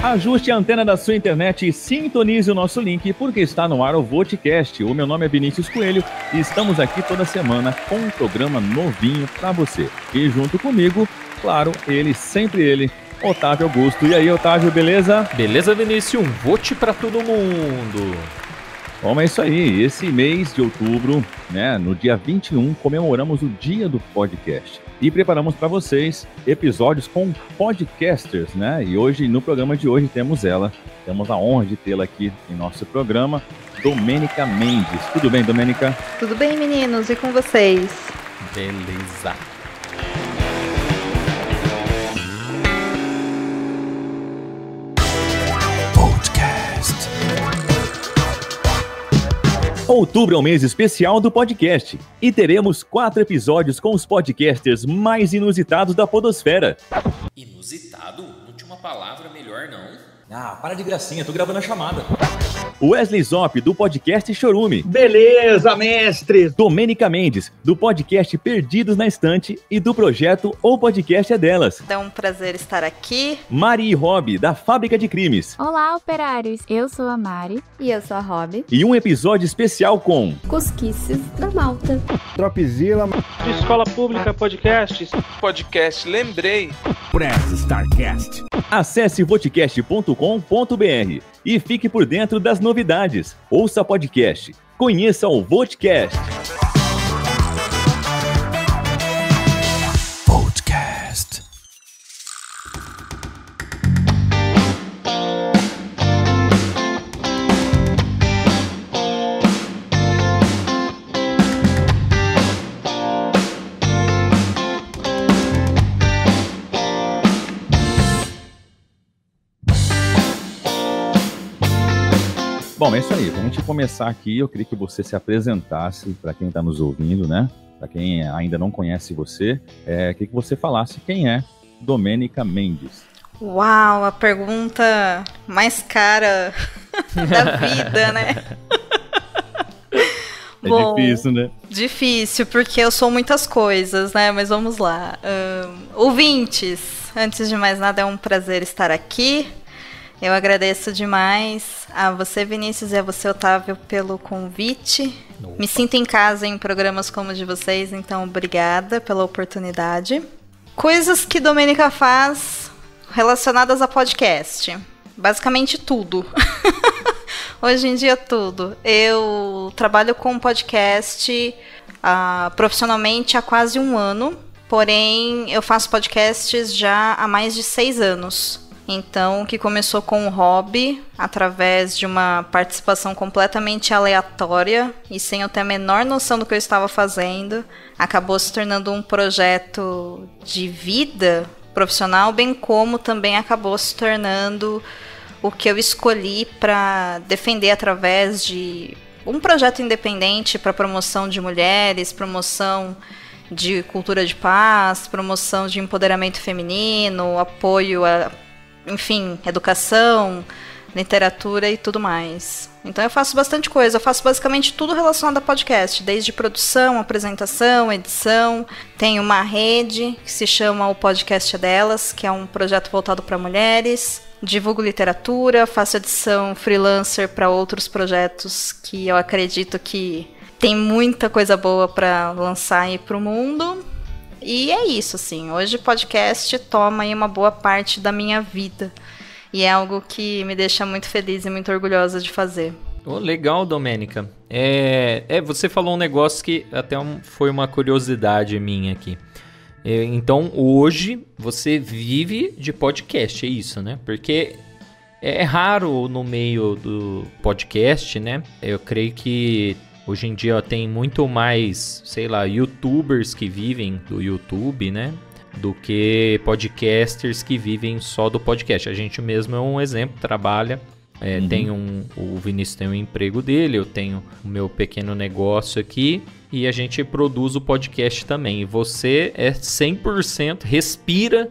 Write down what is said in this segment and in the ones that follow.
Ajuste a antena da sua internet e sintonize o nosso link, porque está no ar o Votecast. O meu nome é Vinícius Coelho e estamos aqui toda semana com um programa novinho para você. E junto comigo, claro, sempre ele, Otávio Augusto. E aí, Otávio, beleza? Beleza, Vinícius? Um vote para todo mundo. Bom, é isso aí. Esse mês de outubro, né, no dia 21, comemoramos o Dia do Podcast. E preparamos para vocês episódios com podcasters, né? E hoje, no programa de hoje, temos a honra de tê-la aqui em nosso programa, Domênica Mendes. Tudo bem, Domênica? Tudo bem, meninos? E com vocês? Beleza. Outubro é um mês especial do podcast e teremos 4 episódios com os podcasters mais inusitados da podosfera. Inusitado? Não tinha uma palavra melhor, não? Ah, para de gracinha, tô gravando a chamada. Wesley Zop, do podcast Chorume. Beleza, mestre! Domênica Mendes, do podcast Perdidos na Estante e do projeto O Podcast é Delas. É um prazer estar aqui. Mari e Rob, da Fábrica de Crimes. Olá, operários! Eu sou a Mari. E eu sou a Rob. E um episódio especial com... Cosquices da Malta. Tropzilla. Escola Pública Podcasts. Podcast Lembrei. Press Starcast. Acesse votecast.com.br e fique por dentro das novidades. Ouça podcast. Conheça o Votecast. Podcast. Bom, é isso aí. Pra gente começar aqui, eu queria que você se apresentasse para quem está nos ouvindo, né? Para quem ainda não conhece você, queria que você falasse quem é Domênica Mendes. Uau, a pergunta mais cara da vida, né? Bom, difícil, né? Difícil, porque eu sou muitas coisas, né? Mas vamos lá. Ouvintes, antes de mais nada, é um prazer estar aqui. Eu agradeço demais a você, Vinícius, e a você, Otávio, pelo convite. Opa. Me sinto em casa em programas como o de vocês, então obrigada pela oportunidade. Coisas que Domênica faz relacionadas a podcast. Basicamente tudo. Hoje em dia, tudo. Eu trabalho com podcast profissionalmente há quase 1 ano, porém eu faço podcasts já há mais de 6 anos. Então, que começou com um hobby, através de uma participação completamente aleatória e sem eu ter a menor noção do que eu estava fazendo, acabou se tornando um projeto de vida profissional, bem como também acabou se tornando o que eu escolhi para defender através de um projeto independente para promoção de mulheres, promoção de cultura de paz, promoção de empoderamento feminino, apoio a, enfim, educação, literatura e tudo mais. Então eu faço bastante coisa, eu faço basicamente tudo relacionado a podcast, desde produção, apresentação, edição. Tenho uma rede que se chama O Podcast é Delas, que é um projeto voltado para mulheres. Divulgo literatura, faço edição freelancer para outros projetos que eu acredito que tem muita coisa boa para lançar aí para o mundo. E é isso, assim, hoje podcast toma aí uma boa parte da minha vida e é algo que me deixa muito feliz e muito orgulhosa de fazer. Oh, legal, Domênica. Você falou um negócio que até foi uma curiosidade minha aqui. Então, hoje você vive de podcast, é isso, né? Porque é raro no meio do podcast, né? Eu creio que hoje em dia tem muito mais, sei lá, youtubers que vivem do YouTube, né? Do que podcasters que vivem só do podcast. A gente mesmo é um exemplo, trabalha, o Vinícius tem um emprego dele, eu tenho o meu pequeno negócio aqui e a gente produz o podcast também. E você é 100%, respira,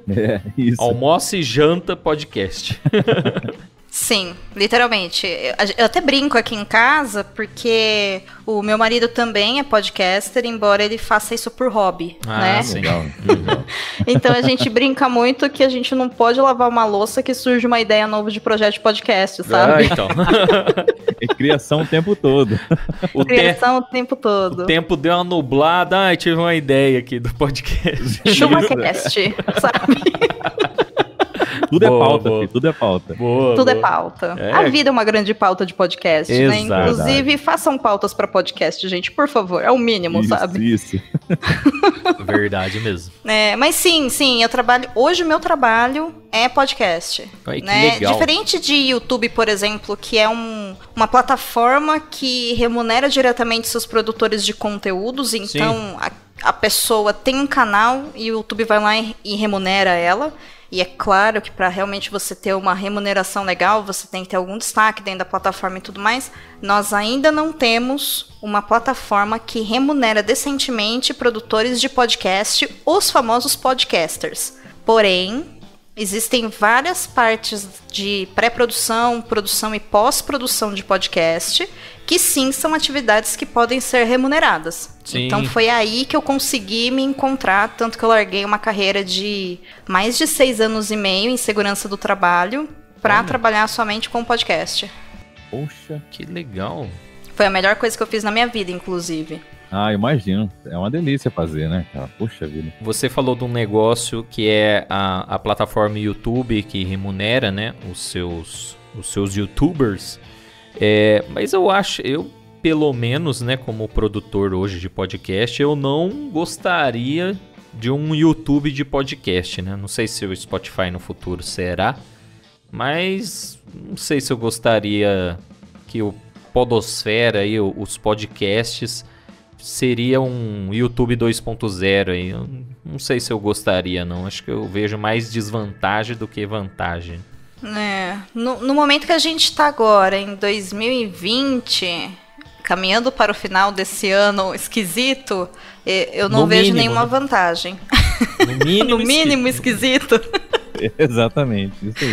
almoça e janta podcast. Sim, literalmente. Eu até brinco aqui em casa, porque o meu marido também é podcaster, embora ele faça isso por hobby, né? Sim. Legal. Então a gente brinca muito que a gente não pode lavar uma louça que surge uma ideia nova de projeto de podcast, sabe? Então. É criação o tempo todo. Criação o tempo todo. O tempo deu uma nublada, ai, tive uma ideia aqui do podcast. ChumaCast, sabe? Tudo é Boa, pauta, boa. filho, tudo é pauta. Tudo é pauta. É. A vida é uma grande pauta de podcast, né? Exato. Inclusive, façam pautas pra podcast, gente, por favor. É o mínimo, sabe? Isso. Verdade mesmo. Mas sim, eu trabalho. Hoje o meu trabalho é podcast. Ai, que né? legal. Diferente de YouTube, por exemplo, que é uma plataforma que remunera diretamente seus produtores de conteúdos. Então a pessoa tem um canal e o YouTube vai lá e remunera ela. E é claro que para realmente você ter uma remuneração legal, você tem que ter algum destaque dentro da plataforma e tudo mais. Nós ainda não temos uma plataforma que remunera decentemente produtores de podcast, os famosos podcasters. Porém, existem várias partes de pré-produção, produção e pós-produção de podcast que sim são atividades que podem ser remuneradas. Sim. Então foi aí que eu consegui me encontrar, tanto que eu larguei uma carreira de mais de 6 anos e meio em segurança do trabalho para trabalhar somente com podcast. Poxa. Que legal. Foi a melhor coisa que eu fiz na minha vida, inclusive. Ah, imagino. É uma delícia fazer, né, cara? Puxa vida. Você falou de um negócio que é a plataforma YouTube que remunera, né, os seus YouTubers. Mas eu pelo menos, né, como produtor hoje de podcast, eu não gostaria de um YouTube de podcast, né? Não sei se o Spotify no futuro será, mas não sei se eu gostaria que o Podosfera e os podcasts seria um YouTube 2.0 aí. Eu não sei se eu gostaria, não. Acho que eu vejo mais desvantagem do que vantagem. No momento que a gente está agora, em 2020, caminhando para o final desse ano esquisito, eu não vejo nenhuma vantagem. No mínimo esquisito. Exatamente, isso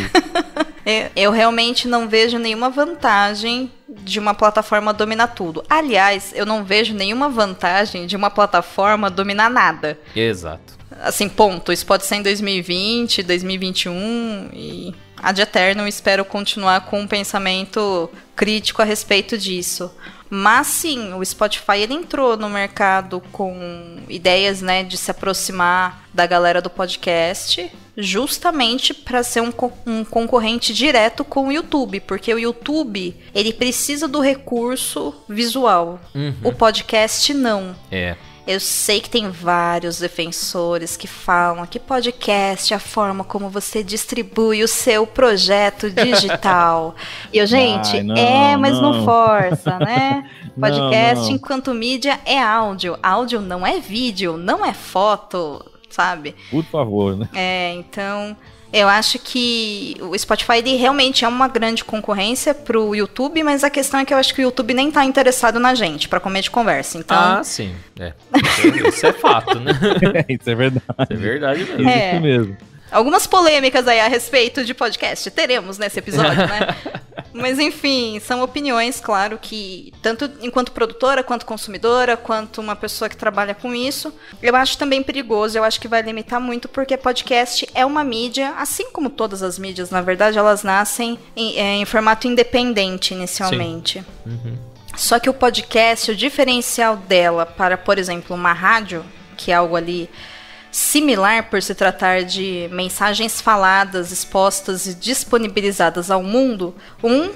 aí. Eu realmente não vejo nenhuma vantagem de uma plataforma dominar tudo. Aliás, eu não vejo nenhuma vantagem de uma plataforma dominar nada. Exato. Assim, ponto. Isso pode ser em 2020, 2021 e ad eternum espero continuar com um pensamento crítico a respeito disso. Mas sim, o Spotify ele entrou no mercado com ideias, né, de se aproximar da galera do podcast, justamente para ser um concorrente direto com o YouTube, porque o YouTube ele precisa do recurso visual. O podcast não. Eu sei que tem vários defensores que falam que podcast é a forma como você distribui o seu projeto digital. E eu, gente, mas não força, né? Podcast, enquanto mídia, é áudio. Áudio não é vídeo, não é foto, sabe? Por favor, né? Então... eu acho que o Spotify ele realmente é uma grande concorrência pro YouTube, mas a questão é que eu acho que o YouTube nem tá interessado na gente pra comer de conversa, então... sim. Isso é fato, né? Isso é verdade. Isso é verdade mesmo. Isso mesmo. Algumas polêmicas aí a respeito de podcast teremos nesse episódio, né? Mas enfim, são opiniões, claro, que tanto enquanto produtora, quanto consumidora, quanto uma pessoa que trabalha com isso, eu acho também perigoso, eu acho que vai limitar muito, porque podcast é uma mídia, assim como todas as mídias, na verdade, elas nascem em formato independente inicialmente. Só que o podcast, o diferencial dela para, por exemplo, uma rádio, que é algo ali similar por se tratar de mensagens faladas, expostas e disponibilizadas ao mundo,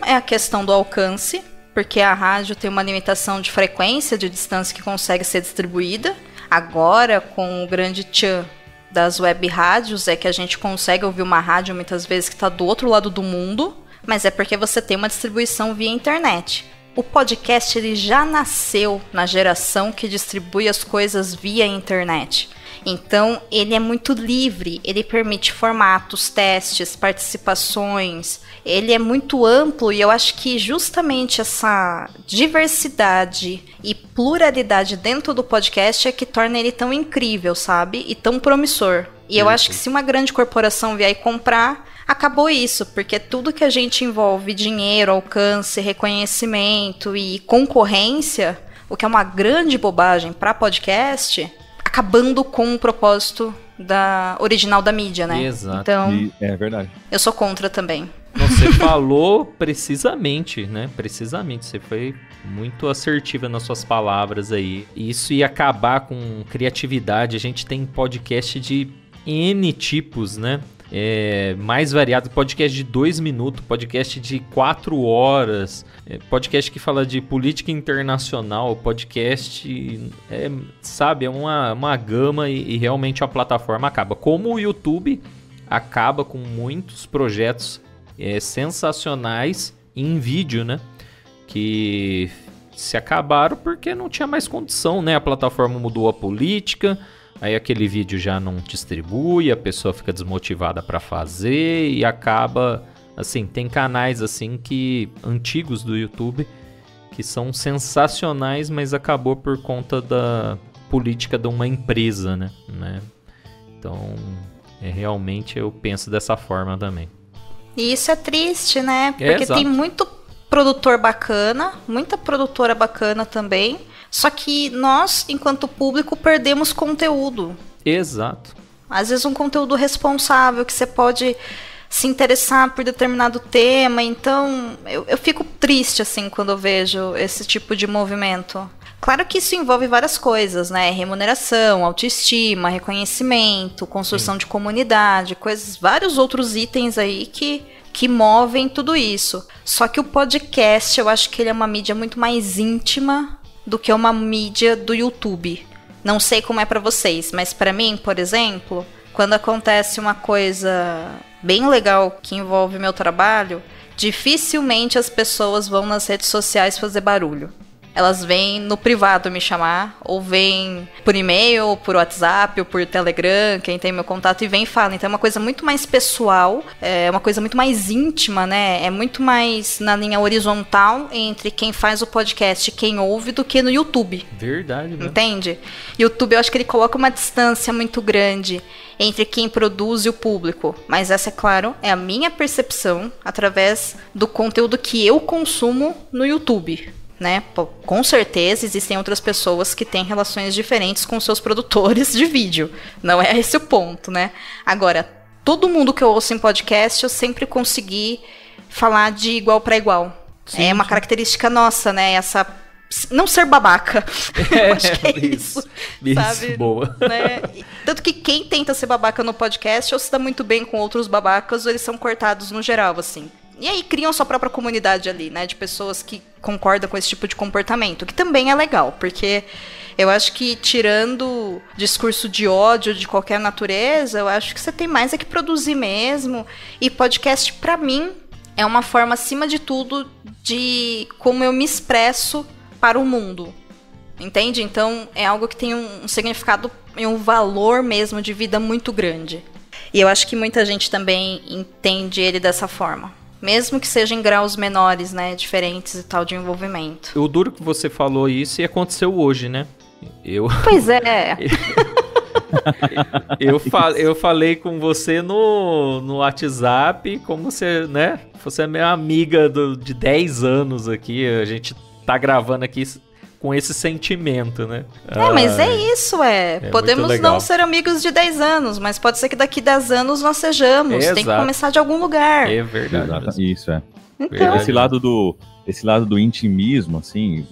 é a questão do alcance, porque a rádio tem uma limitação de frequência, de distância que consegue ser distribuída. Agora, com o grande tchan das web rádios, é que a gente consegue ouvir uma rádio muitas vezes que está do outro lado do mundo, mas é porque você tem uma distribuição via internet. O podcast ele já nasceu na geração que distribui as coisas via internet. Então, ele é muito livre, ele permite formatos, testes, participações, ele é muito amplo e eu acho que justamente essa diversidade e pluralidade dentro do podcast é que torna ele tão incrível, sabe? E tão promissor. E eu acho que se uma grande corporação vier e comprar, acabou isso, porque tudo que a gente envolve dinheiro, alcance, reconhecimento e concorrência, o que é uma grande bobagem para podcast, acabando com o propósito original da mídia, né? Exato. Então, é verdade. Eu sou contra também. Você falou precisamente, né? Precisamente, você foi muito assertiva nas suas palavras aí. Isso ia acabar com criatividade. A gente tem podcast de N tipos, né? Mais variado, podcast de 2 minutos, podcast de 4 horas, podcast que fala de política internacional, podcast, sabe, é uma gama e realmente a plataforma acaba. Como o YouTube acaba com muitos projetos sensacionais em vídeo, né? Que se acabaram porque não tinha mais condição, né? A plataforma mudou a política. Aí aquele vídeo já não distribui, a pessoa fica desmotivada para fazer e acaba, assim, tem canais assim antigos do YouTube que são sensacionais, mas acabou por conta da política de uma empresa, né? Então, realmente eu penso dessa forma também. E isso é triste, né? Porque tem muito produtor bacana, muita produtora bacana também. Só que nós, enquanto público, perdemos conteúdo. Exato. Às vezes um conteúdo responsável, que você pode se interessar por determinado tema. Então, eu fico triste, assim, quando eu vejo esse tipo de movimento. Claro que isso envolve várias coisas, né? Remuneração, autoestima, reconhecimento, construção de comunidade, vários outros itens aí que movem tudo isso. Só que o podcast, eu acho que ele é uma mídia muito mais íntima do que uma mídia do YouTube. Não sei como é pra vocês, mas pra mim, por exemplo, quando acontece uma coisa bem legal que envolve meu trabalho, dificilmente as pessoas vão nas redes sociais fazer barulho. Elas vêm no privado me chamar, ou vêm por e-mail, ou por WhatsApp, ou por Telegram, quem tem meu contato, e vem e fala. Então é uma coisa muito mais pessoal, é uma coisa muito mais íntima, né? É muito mais na linha horizontal entre quem faz o podcast e quem ouve do que no YouTube. Verdade, né? Entende? YouTube, eu acho que ele coloca uma distância muito grande entre quem produz e o público. Mas essa, é claro, é a minha percepção através do conteúdo que eu consumo no YouTube. Né? Com certeza existem outras pessoas que têm relações diferentes com seus produtores de vídeo. Não é esse o ponto, né? Agora, todo mundo que eu ouço em podcast, eu sempre consegui falar de igual para igual. Sim, é uma característica nossa, né? Essa não ser babaca. Eu acho que é isso. Sabe? Boa. Né? Tanto que quem tenta ser babaca no podcast ou se dá muito bem com outros babacas, ou eles são cortados no geral, assim. E aí criam sua própria comunidade ali, né? De pessoas que concordam com esse tipo de comportamento. Que também é legal, porque eu acho que tirando discurso de ódio de qualquer natureza, eu acho que você tem mais é que produzir mesmo. E podcast, pra mim, é uma forma, acima de tudo, de como eu me expresso para o mundo. Entende? Então, é algo que tem um significado e um valor mesmo de vida muito grande. E eu acho que muita gente também entende ele dessa forma. Mesmo que seja em graus menores, né, diferentes e tal de envolvimento. O duro que você falou isso e aconteceu hoje, né? Pois é. eu falei com você no WhatsApp, como você, né? Você é minha amiga de 10 anos aqui, a gente tá gravando aqui com esse sentimento, né? Mas é isso, podemos não ser amigos de 10 anos, mas pode ser que daqui 10 anos nós sejamos. Tem que começar de algum lugar. É verdade. Isso, Então. Esse lado do intimismo, assim,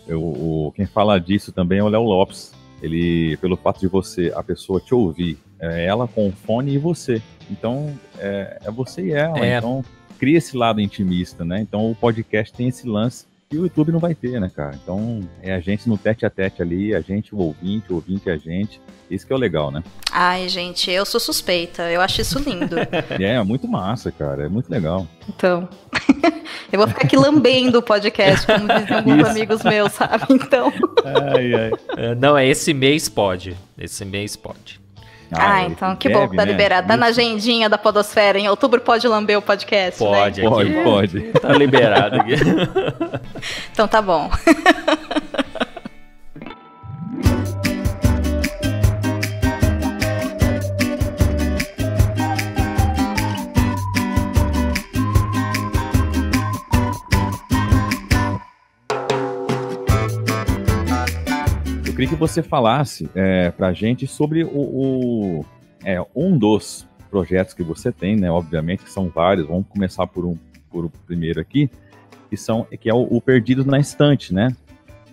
quem fala disso também é o Léo Lopes. Ele, pelo fato de a pessoa te ouvir, ela com o fone e você. Então, é você e ela. Então, cria esse lado intimista, né? Então, o podcast tem esse lance que o YouTube não vai ter, né, cara? Então, é a gente no tete a tete ali, a gente, o ouvinte a gente. Isso que é o legal, né? Ai, gente, eu sou suspeita. Eu acho isso lindo. É muito massa, cara. É muito legal. Então, eu vou ficar aqui lambendo o podcast, como dizem alguns amigos meus, sabe? Então... Não, esse mês pode. Esse mês pode. Então que bom que tá liberado. Tá na agendinha da Podosfera. Em outubro pode lamber o podcast, pode, né? Pode. Tá liberado aqui. Então tá bom. queria que você falasse pra gente sobre um dos projetos que você tem, né? Obviamente que são vários, vamos começar por o primeiro aqui, que é o Perdidos na Estante, né?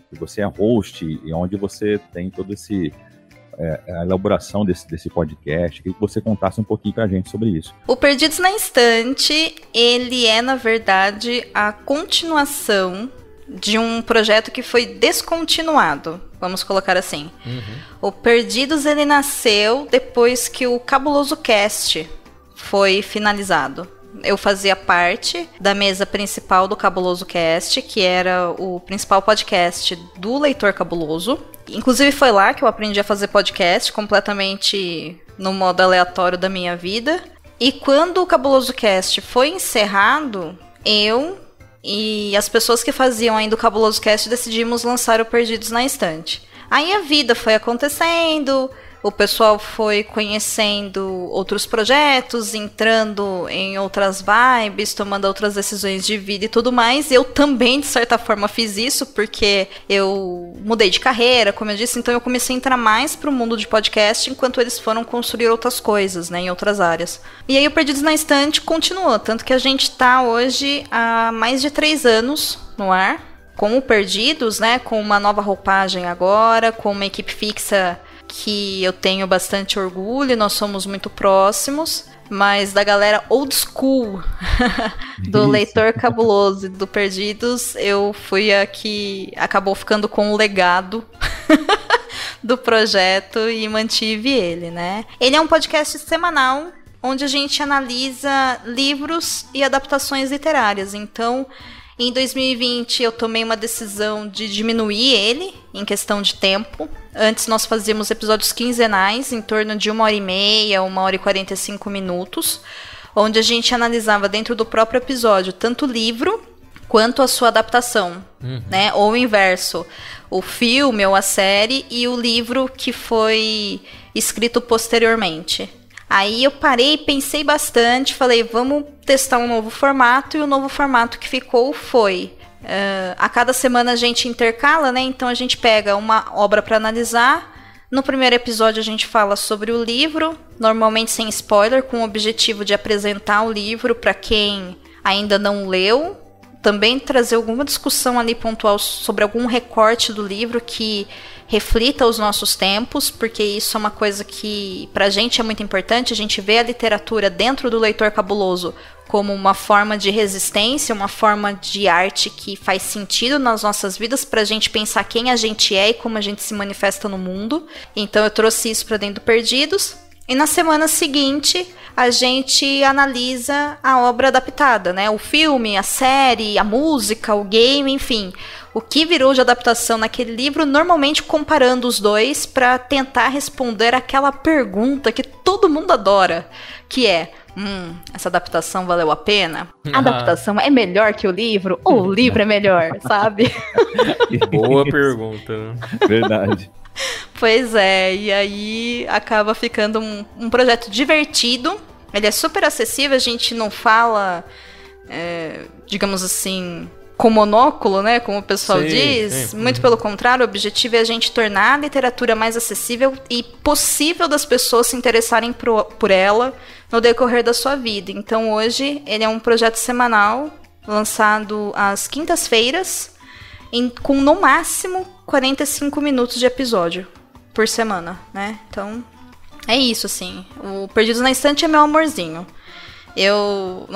Que você é host e onde você tem todo a elaboração desse podcast. Queria que você contasse um pouquinho pra gente sobre isso. O Perdidos na Estante, ele é, na verdade, a continuação de um projeto que foi descontinuado, vamos colocar assim. O Perdidos, ele nasceu depois que o Cabuloso Cast foi finalizado. Eu fazia parte da mesa principal do Cabuloso Cast, que era o principal podcast do Leitor Cabuloso. Inclusive foi lá que eu aprendi a fazer podcast, completamente no modo aleatório da minha vida. E quando o Cabuloso Cast foi encerrado, eu e as pessoas que faziam ainda o Cabuloso Cast decidimos lançar o Perdidos na Estante. Aí a vida foi acontecendo, o pessoal foi conhecendo outros projetos, entrando em outras vibes, tomando outras decisões de vida e tudo mais. Eu também, de certa forma, fiz isso, porque eu mudei de carreira, como eu disse, então eu comecei a entrar mais pro mundo de podcast, enquanto eles foram construir outras coisas, né, em outras áreas. E aí o Perdidos na Estante continuou, tanto que a gente tá hoje há mais de 3 anos no ar, com o Perdidos, né, com uma nova roupagem agora, com uma equipe fixa que eu tenho bastante orgulho, nós somos muito próximos, mas da galera old school do Leitor Cabuloso e do Perdidos, eu fui a que acabou ficando com o legado do projeto e mantive ele, né? Ele é um podcast semanal, onde a gente analisa livros e adaptações literárias, então em 2020 eu tomei uma decisão de diminuir ele em questão de tempo. Antes nós fazíamos episódios quinzenais, em torno de 1h30, 1h45 minutos, onde a gente analisava dentro do próprio episódio tanto o livro quanto a sua adaptação, né? Ou o inverso, o filme ou a série e o livro que foi escrito posteriormente. Aí eu parei, pensei bastante, falei, vamos testar um novo formato, e o novo formato que ficou foi... a cada semana a gente intercala, né? Então a gente pega uma obra para analisar. No primeiro episódio a gente fala sobre o livro, normalmente sem spoiler, com o objetivo de apresentar o livro para quem ainda não leu. Também trazer alguma discussão ali pontual sobre algum recorte do livro que reflita os nossos tempos, porque isso é uma coisa que pra gente é muito importante. A gente vê a literatura dentro do Leitor Cabuloso como uma forma de resistência, uma forma de arte que faz sentido nas nossas vidas pra gente pensar quem a gente é e como a gente se manifesta no mundo. Então eu trouxe isso pra dentro do Perdidos. E na semana seguinte, a gente analisa a obra adaptada, né? O filme, a série, a música, o game, enfim. O que virou de adaptação naquele livro, normalmente comparando os dois para tentar responder aquela pergunta que todo mundo adora, que é... essa adaptação valeu a pena? A adaptação é melhor que o livro? Ou o livro é melhor, sabe? Boa pergunta. Verdade. Pois é, e aí acaba ficando um projeto divertido. Ele é super acessível, a gente não fala, digamos assim, com monóculo, né, como o pessoal diz. Sim. Muito pelo contrário, o objetivo é a gente tornar a literatura mais acessível e possível das pessoas se interessarem por ela no decorrer da sua vida. Então hoje ele é um projeto semanal, lançado às quintas-feiras, com no máximo 45 minutos de episódio por semana, né? Então, é isso, assim. O Perdidos na Estante é meu amorzinho. Eu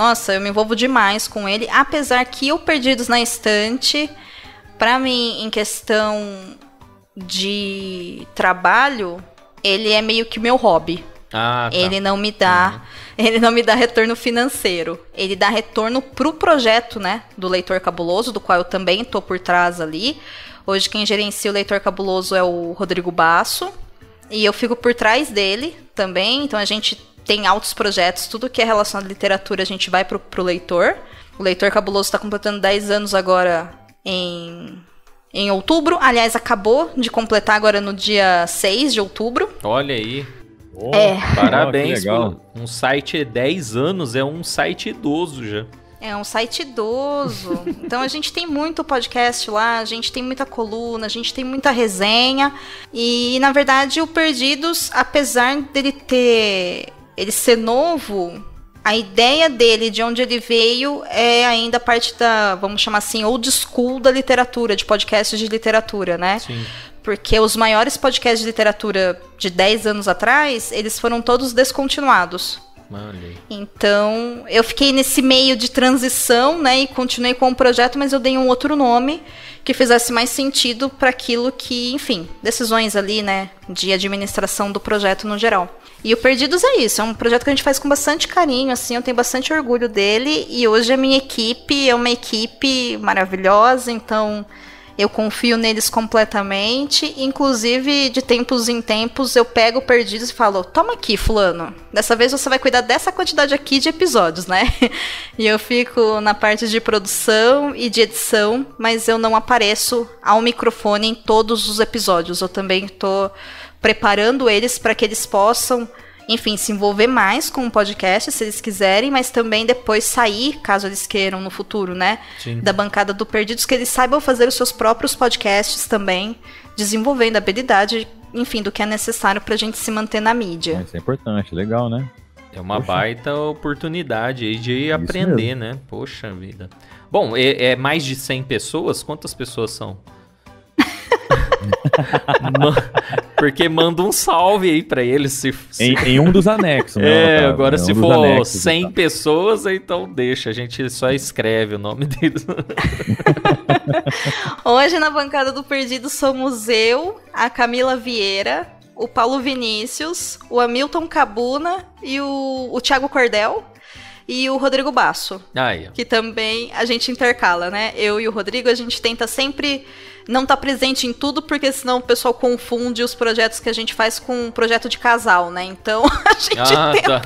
me envolvo demais com ele, apesar que o Perdidos na Estante, pra mim, em questão de trabalho, ele é meio que meu hobby. Ah, tá. Ele não me dá retorno financeiro. Ele dá retorno pro projeto, né, do Leitor Cabuloso, do qual eu também tô por trás ali. Hoje quem gerencia o Leitor Cabuloso é o Rodrigo Basso. E eu fico por trás dele também. Então a gente tem altos projetos. Tudo que é relacionado à literatura a gente vai pro leitor. O Leitor Cabuloso está completando 10 anos agora em outubro. Aliás, acabou de completar agora no dia 6 de outubro. Olha aí. Oh, parabéns. Um site 10 anos é um site idoso já. É um site idoso. Então a gente tem muito podcast lá, a gente tem muita coluna, a gente tem muita resenha. E na verdade o Perdidos, apesar ele ser novo, a ideia dele, de onde ele veio, é ainda parte da, vamos chamar assim, old school da literatura, de podcasts de literatura, né? Sim. Porque os maiores podcasts de literatura de 10 anos atrás, eles foram todos descontinuados. Então, eu fiquei nesse meio de transição, né, e continuei com o projeto, mas eu dei um outro nome que fizesse mais sentido para aquilo que, enfim, decisões ali, né, de administração do projeto no geral. E o Perdidos é isso, é um projeto que a gente faz com bastante carinho, assim, eu tenho bastante orgulho dele, e hoje a minha equipe é uma equipe maravilhosa, então eu confio neles completamente. Inclusive, de tempos em tempos, eu pego o Perdidos e falo, toma aqui, fulano. Dessa vez você vai cuidar dessa quantidade aqui de episódios, né? E eu fico na parte de produção e de edição, mas eu não apareço ao microfone em todos os episódios. Eu também estou preparando eles para que eles possam, enfim, se envolver mais com o podcast, se eles quiserem, mas também depois sair, caso eles queiram no futuro, né? Sim. Da bancada do Perdidos, que eles saibam fazer os seus próprios podcasts também, desenvolvendo a habilidade, enfim, do que é necessário pra gente se manter na mídia. Isso é importante, legal, né? É uma baita oportunidade aí de aprender, né? Poxa vida. Bom, é mais de 100 pessoas? Quantas pessoas são? Porque manda um salve aí pra eles. Em um dos anexos, né? Agora se for 100 pessoas, então deixa, a gente só escreve o nome deles. Hoje na bancada do Perdido somos eu, a Camila Vieira, o Paulo Vinícius, o Hamilton Cabuna e o Thiago Cordel. E o Rodrigo Basso, que também a gente intercala, né? Eu e o Rodrigo, a gente tenta sempre não estar presente em tudo, porque senão o pessoal confunde os projetos que a gente faz com um projeto de casal, né? Então a gente tenta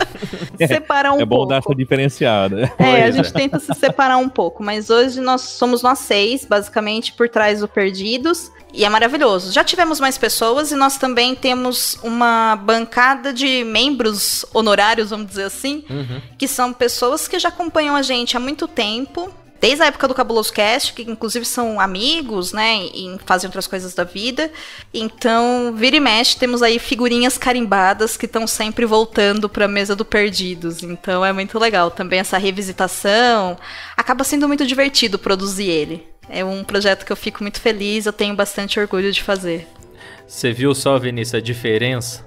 separar um pouco. É bom dar essa diferenciada. A gente tenta se separar um pouco, mas hoje somos nós 6, basicamente, por trás do Perdidos. E é maravilhoso. Já tivemos mais pessoas e nós também temos uma bancada de membros honorários, vamos dizer assim, que são pessoas que já acompanham a gente há muito tempo, desde a época do Cabuloso Cast, que inclusive são amigos, né, e fazem outras coisas da vida. Então, vira e mexe, temos aí figurinhas carimbadas que estão sempre voltando para a mesa do Perdidos. Então, é muito legal também essa revisitação. Acaba sendo muito divertido produzir ele. É um projeto que eu fico muito feliz, eu tenho bastante orgulho de fazer. Você viu só, Vinícius, a diferença?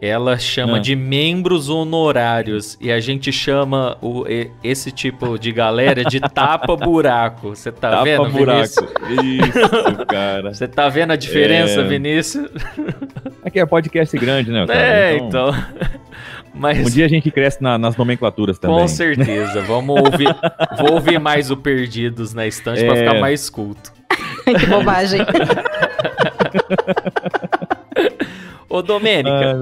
Ela chama de membros honorários e a gente chama esse tipo de galera de tapa-buraco. Você tá vendo, Vinícius? Isso, cara. Você tá vendo a diferença, Vinícius? Aqui é podcast grande, né? Cara? Então... Mas... Um dia a gente cresce nas nomenclaturas também. Com certeza. Vou ouvir mais o Perdidos na estante pra ficar mais culto. Que bobagem. Ô, Domênica,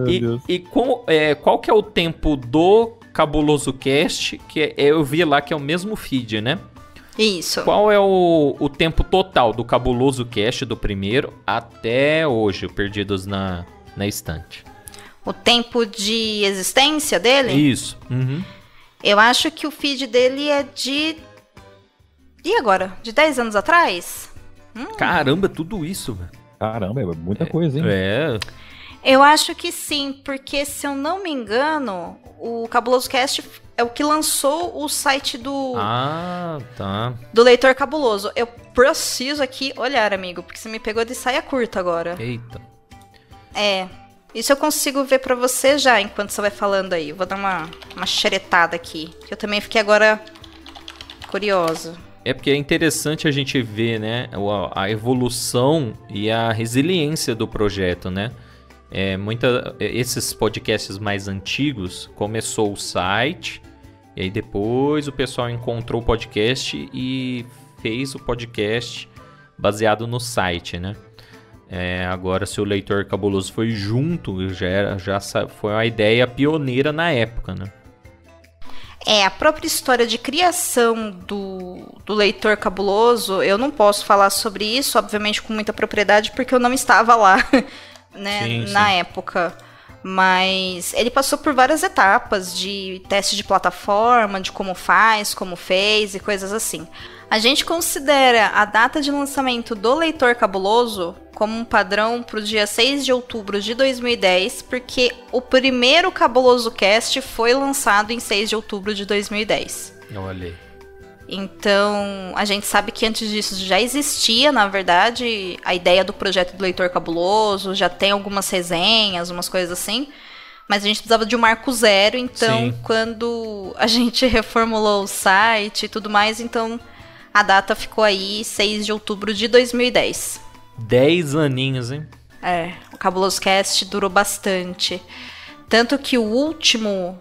qual que é o tempo do Cabuloso Cast? Que eu vi lá que é o mesmo feed, né? Isso. Qual é o tempo total do Cabuloso Cast do primeiro até hoje, o Perdidos na estante? O tempo de existência dele? Isso. Eu acho que o feed dele é de... E agora? De 10 anos atrás? Caramba, tudo isso, velho. Caramba, é muita coisa, hein? Eu acho que sim, porque se eu não me engano, o Cabuloso Cast é o que lançou o site do... do Leitor Cabuloso. Eu preciso aqui olhar, amigo, porque você me pegou de saia curta agora. Eita. Isso eu consigo ver pra você já, enquanto você vai falando aí. Vou dar uma xeretada aqui, que eu também fiquei agora curiosa. É porque é interessante a gente ver, né, a evolução e a resiliência do projeto, né? Esses podcasts mais antigos, começou o site, e aí depois o pessoal encontrou o podcast e fez o podcast baseado no site, né? Agora, se o Leitor Cabuloso foi junto, já foi uma ideia pioneira na época, né? A própria história de criação do Leitor Cabuloso, eu não posso falar sobre isso, obviamente, com muita propriedade, porque eu não estava lá, né, na época. Mas ele passou por várias etapas de teste de plataforma, de como faz, como fez e coisas assim. A gente considera a data de lançamento do Leitor Cabuloso como um padrão para o dia 6 de outubro de 2010, porque o primeiro Cabuloso Cast foi lançado em 6 de outubro de 2010. Olha aí. Então, a gente sabe que antes disso já existia, na verdade, a ideia do projeto do Leitor Cabuloso, já tem algumas resenhas, umas coisas assim, mas a gente precisava de um marco zero, então, sim, quando a gente reformulou o site e tudo mais, então a data ficou aí, 6 de outubro de 2010. 10 aninhos, hein? O Cabuloso Cast durou bastante. Tanto que o último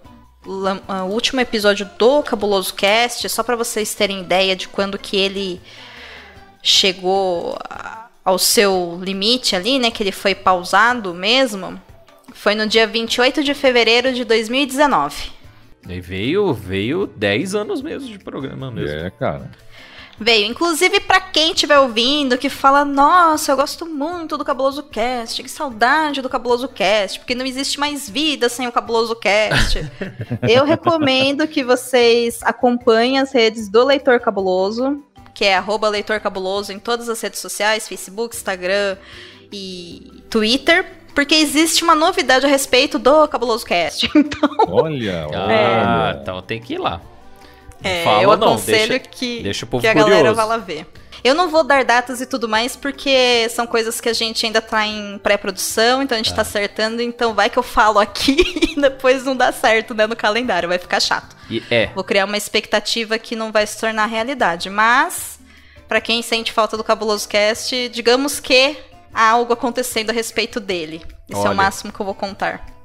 episódio do Cabuloso Cast, só para vocês terem ideia de quando que ele chegou ao seu limite ali, né, que ele foi pausado mesmo, foi no dia 28 de fevereiro de 2019. E veio 10 anos mesmo de programa mesmo. Cara. Veio, inclusive pra quem estiver ouvindo, que fala, nossa, eu gosto muito do Cabuloso Cast, que saudade do Cabuloso Cast, porque não existe mais vida sem o Cabuloso Cast. Eu recomendo que vocês acompanhem as redes do Leitor Cabuloso, que é @Leitor Cabuloso em todas as redes sociais, Facebook, Instagram e Twitter, porque existe uma novidade a respeito do Cabuloso Cast. Então, olha. Então tem que ir lá. Eu aconselho que a galera vá lá ver. Eu não vou dar datas e tudo mais, porque são coisas que a gente ainda tá em pré-produção, então a gente tá acertando, então vai que eu falo aqui e depois não dá certo, né, no calendário, vai ficar chato. Vou criar uma expectativa que não vai se tornar realidade, mas pra quem sente falta do Cabuloso Cast, digamos que há algo acontecendo a respeito dele. Esse é o máximo que eu vou contar.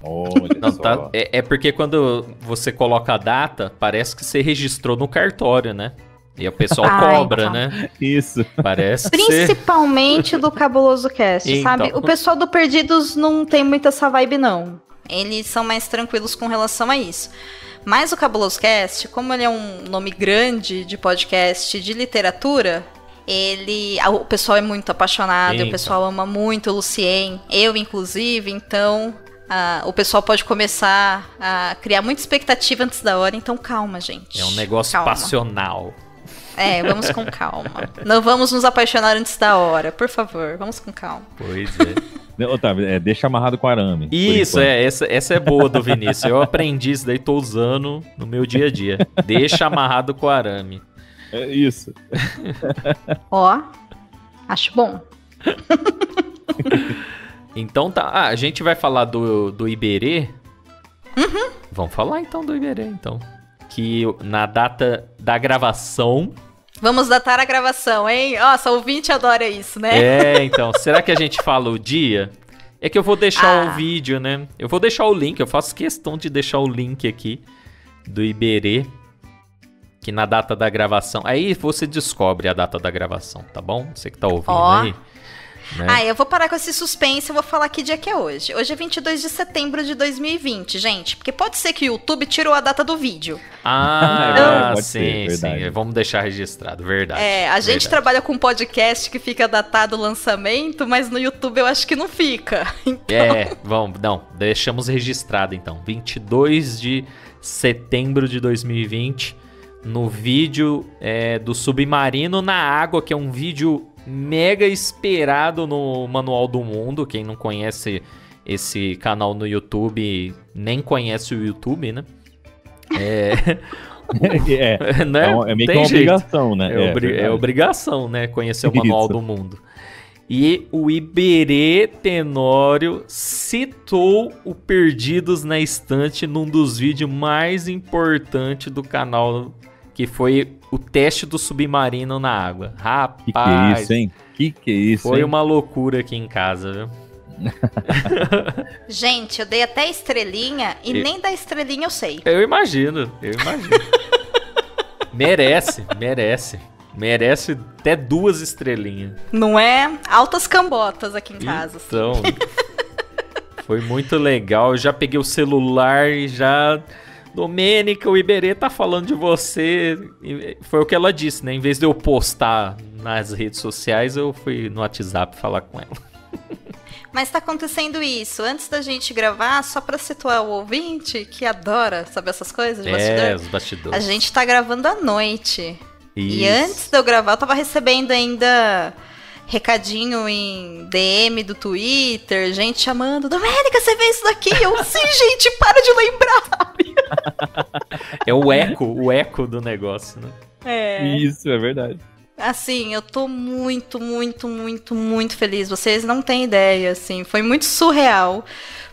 Não, é porque quando você coloca a data, parece que você registrou no cartório, né? E o pessoal cobra, então, né? Isso. Parece principalmente do Cabuloso Cast, então, sabe? O pessoal do Perdidos não tem muito essa vibe, não. Eles são mais tranquilos com relação a isso. Mas o Cabuloso Cast, como ele é um nome grande de podcast de literatura, o pessoal é muito apaixonado, e o pessoal ama muito o Lucien, eu inclusive, então o pessoal pode começar a criar muita expectativa antes da hora, então calma, gente. É um negócio passional. Vamos com calma. Não vamos nos apaixonar antes da hora, por favor, vamos com calma. Pois é. Otávio, deixa amarrado com arame. Isso, essa é boa do Vinícius. Eu aprendi isso daí, tô usando no meu dia a dia. Deixa amarrado com arame. É isso. Acho bom. Então tá, a gente vai falar do Iberê. Vamos falar então do Iberê, então. Que na data da gravação... Vamos datar a gravação, hein? Nossa, o ouvinte adora isso, né? Então, será que a gente fala o dia? É que eu vou deixar o vídeo, né? Eu vou deixar o link, eu faço questão de deixar o link aqui do Iberê, que na data da gravação... Aí você descobre a data da gravação, tá bom? Você que tá ouvindo aí. Né? Eu vou parar com esse suspense, eu vou falar que dia que é hoje. Hoje é 22 de setembro de 2020, gente. Porque pode ser que o YouTube tirou a data do vídeo. Sim. Vamos deixar registrado, verdade. A gente trabalha com podcast que fica datado o lançamento, mas no YouTube eu acho que não fica. Então... deixamos registrado então. 22 de setembro de 2020, no vídeo do Submarino na Água, que é um vídeo mega esperado no Manual do Mundo. Quem não conhece esse canal no YouTube, nem conhece o YouTube, né? É meio que uma obrigação, né? É obrigação, né? Conhecer o Manual do Mundo. E o Iberê Tenório citou o Perdidos na Estante num dos vídeos mais importantes do canal, que foi o teste do submarino na água. Rapaz, que é isso, hein? Que é isso, foi uma loucura aqui em casa, viu? Gente, eu dei até estrelinha e nem da estrelinha eu sei. Eu imagino. Merece até 2 estrelinhas. Não é? Altas cambotas aqui em casa. Então, foi muito legal. Eu já peguei o celular e já... Domênica, o Iberê tá falando de você. Foi o que ela disse, né? Em vez de eu postar nas redes sociais, eu fui no WhatsApp falar com ela. Mas tá acontecendo isso. Antes da gente gravar, só pra situar o ouvinte, que adora saber essas coisas de bastidor. Os bastidores. A gente tá gravando à noite. Isso. E antes de eu gravar, eu tava recebendo ainda recadinho em DM do Twitter, gente chamando, Domênica, você vê isso daqui? Eu, sim, gente, para de lembrar. É o eco do negócio, né? Isso, é verdade. Assim, eu tô muito, muito, muito, muito feliz. Vocês não têm ideia, assim. Foi muito surreal.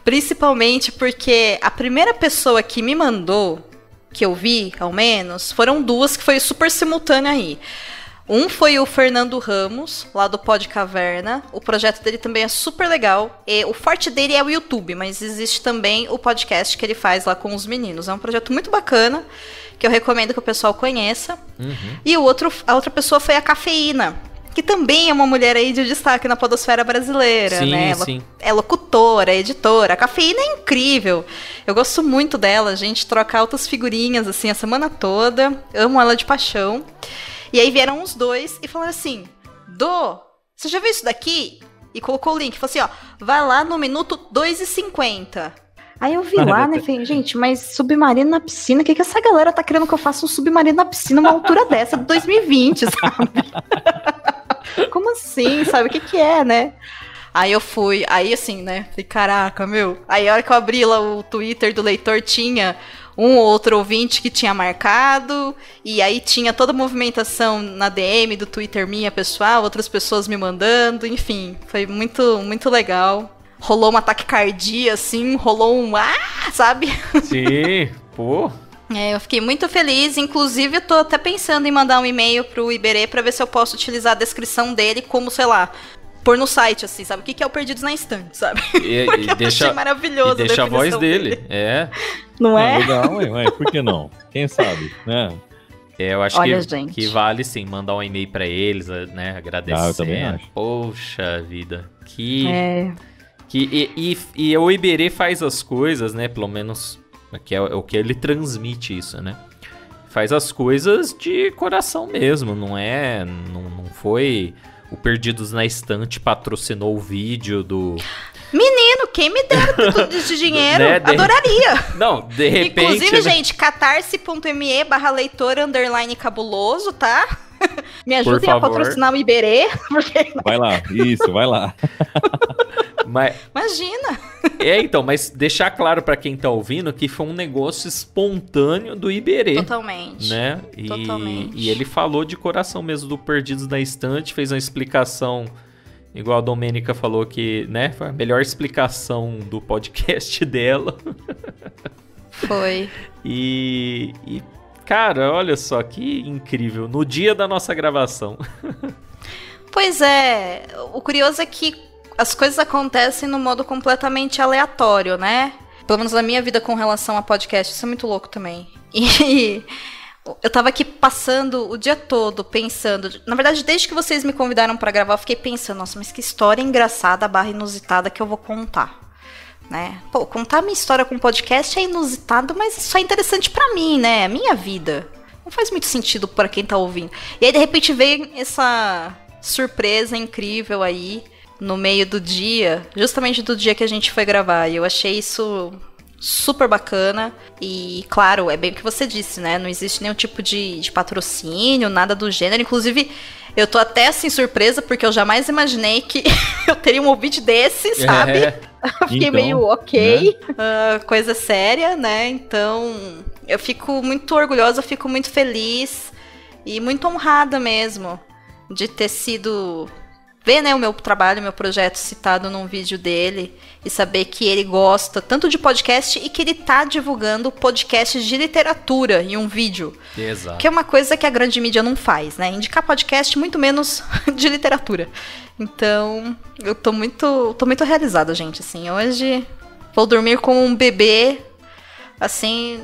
Principalmente porque a primeira pessoa que me mandou, que eu vi, ao menos, foram duas que foi super simultânea aí. Um foi o Fernando Ramos, lá do Pod Caverna. O projeto dele também é super legal. E o forte dele é o YouTube, mas existe também o podcast que ele faz lá com os meninos. É um projeto muito bacana, que eu recomendo que o pessoal conheça. E a outra pessoa foi a Cafeína, que também é uma mulher aí de destaque na podosfera brasileira, sim, né? Ela sim. é locutora, é editora. A Cafeína é incrível. Eu gosto muito dela, a gente troca altas figurinhas assim a semana toda. Amo ela de paixão. E aí vieram os dois e falaram assim, você já viu isso daqui? E colocou o link, falou assim, ó, vai lá no minuto 2:50. Aí eu vi lá, né, falei, gente, mas submarino na piscina, o que essa galera tá querendo que eu faça um submarino na piscina uma altura dessa, de 2020, sabe? Como assim, sabe? O que é, né? Aí eu fui, aí assim, né, falei, caraca, meu. Aí a hora que eu abri lá o Twitter do leitor, tinha um ou outro ouvinte que tinha marcado, e aí tinha toda a movimentação na DM do Twitter minha, pessoal, outras pessoas me mandando, enfim, foi muito, muito legal. Rolou um ataque cardíaco, assim, rolou um sabe? Sim, pô. Eu fiquei muito feliz, inclusive eu tô até pensando em mandar um e-mail pro Iberê pra ver se eu posso utilizar a descrição dele como, sei lá, pôr no site, assim, sabe? O que é o Perdidos na Estante, sabe? E deixa, achei maravilhoso e deixa a voz dele. Não é? Legal, ué, por que não? Quem sabe, né? Eu acho Olha, que, gente, que vale sim mandar um e-mail pra eles, né? Agradecendo. Eu também acho. Poxa vida. E o Iberê faz as coisas, né? Pelo menos que é o que ele transmite isso, né? Faz as coisas de coração mesmo, não foi o Perdidos na Estante patrocinou o vídeo do... Menino, quem me dera tudo de dinheiro? Né? Adoraria. Não, de repente... Inclusive, gente, catarse.me/leitor_cabuloso, tá? Me ajudem a patrocinar o Iberê. Porque... Vai lá, isso, vai lá. Imagina. Então, mas deixar claro pra quem tá ouvindo que foi um negócio espontâneo do Iberê. Totalmente. Né? Totalmente. E ele falou de coração mesmo do Perdidos na Estante, fez uma explicação, igual a Domênica falou que, né, foi a melhor explicação do podcast dela. Foi. E cara, olha só que incrível, no dia da nossa gravação. Pois é, o curioso é que as coisas acontecem no modo completamente aleatório, né? Pelo menos na minha vida com relação a podcast, isso é muito louco também. E eu tava aqui passando o dia todo pensando... Na verdade, desde que vocês me convidaram pra gravar, eu fiquei pensando, nossa, mas que história engraçada / inusitada que eu vou contar, né? Pô, contar minha história com podcast é inusitado, mas isso é interessante pra mim, né? A minha vida. Não faz muito sentido pra quem tá ouvindo. E aí, de repente, veio essa surpresa incrível aí, no meio do dia, justamente do dia que a gente foi gravar. E eu achei isso super bacana. E, claro, é bem o que você disse, né? Não existe nenhum tipo de patrocínio, nada do gênero. Inclusive, eu tô até assim surpresa, porque eu jamais imaginei que eu teria um ouvinte desse, sabe? Fiquei então, meio ok. Né? Coisa séria, né? Então, eu fico muito orgulhosa, fico muito feliz e muito honrada mesmo de ter sido... ver, né, o meu trabalho, o meu projeto citado num vídeo dele e saber que ele gosta tanto de podcast e que ele tá divulgando podcasts de literatura em um vídeo. Exato. Que é uma coisa que a grande mídia não faz, né? Indicar podcast, muito menos de literatura. Então, eu tô muito realizada, gente, assim. Hoje vou dormir com um bebê, assim...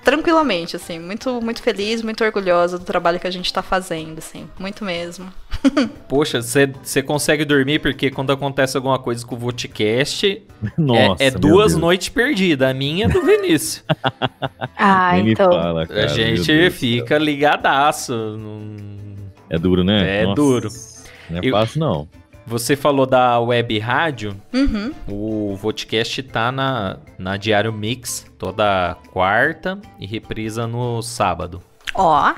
tranquilamente, assim, muito, muito feliz, muito orgulhosa do trabalho que a gente tá fazendo, assim, muito mesmo. Poxa, você consegue dormir porque quando acontece alguma coisa com o Vodcast, Nossa, é 2 noites perdidas, a minha é do Vinícius. Então... Fala, cara, a gente fica ligadaço. É duro, né? É Nossa, duro. Não é fácil, não. Você falou da web rádio. O Vodcast tá na Diário Mix toda quarta e reprisa no sábado. Ó.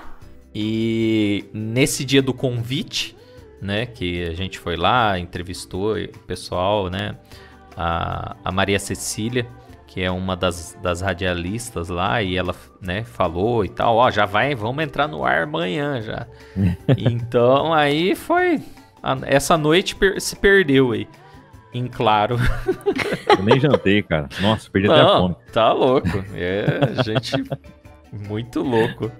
E nesse dia do convite, né, que a gente foi lá, entrevistou o pessoal, né, a Maria Cecília, que é uma das radialistas lá, e ela, né, falou e tal, ó, vamos entrar no ar amanhã já. Então aí foi, essa noite se perdeu aí, em claro. Eu nem jantei, cara. Nossa, perdi até a fome. Tá louco, gente... Muito louco.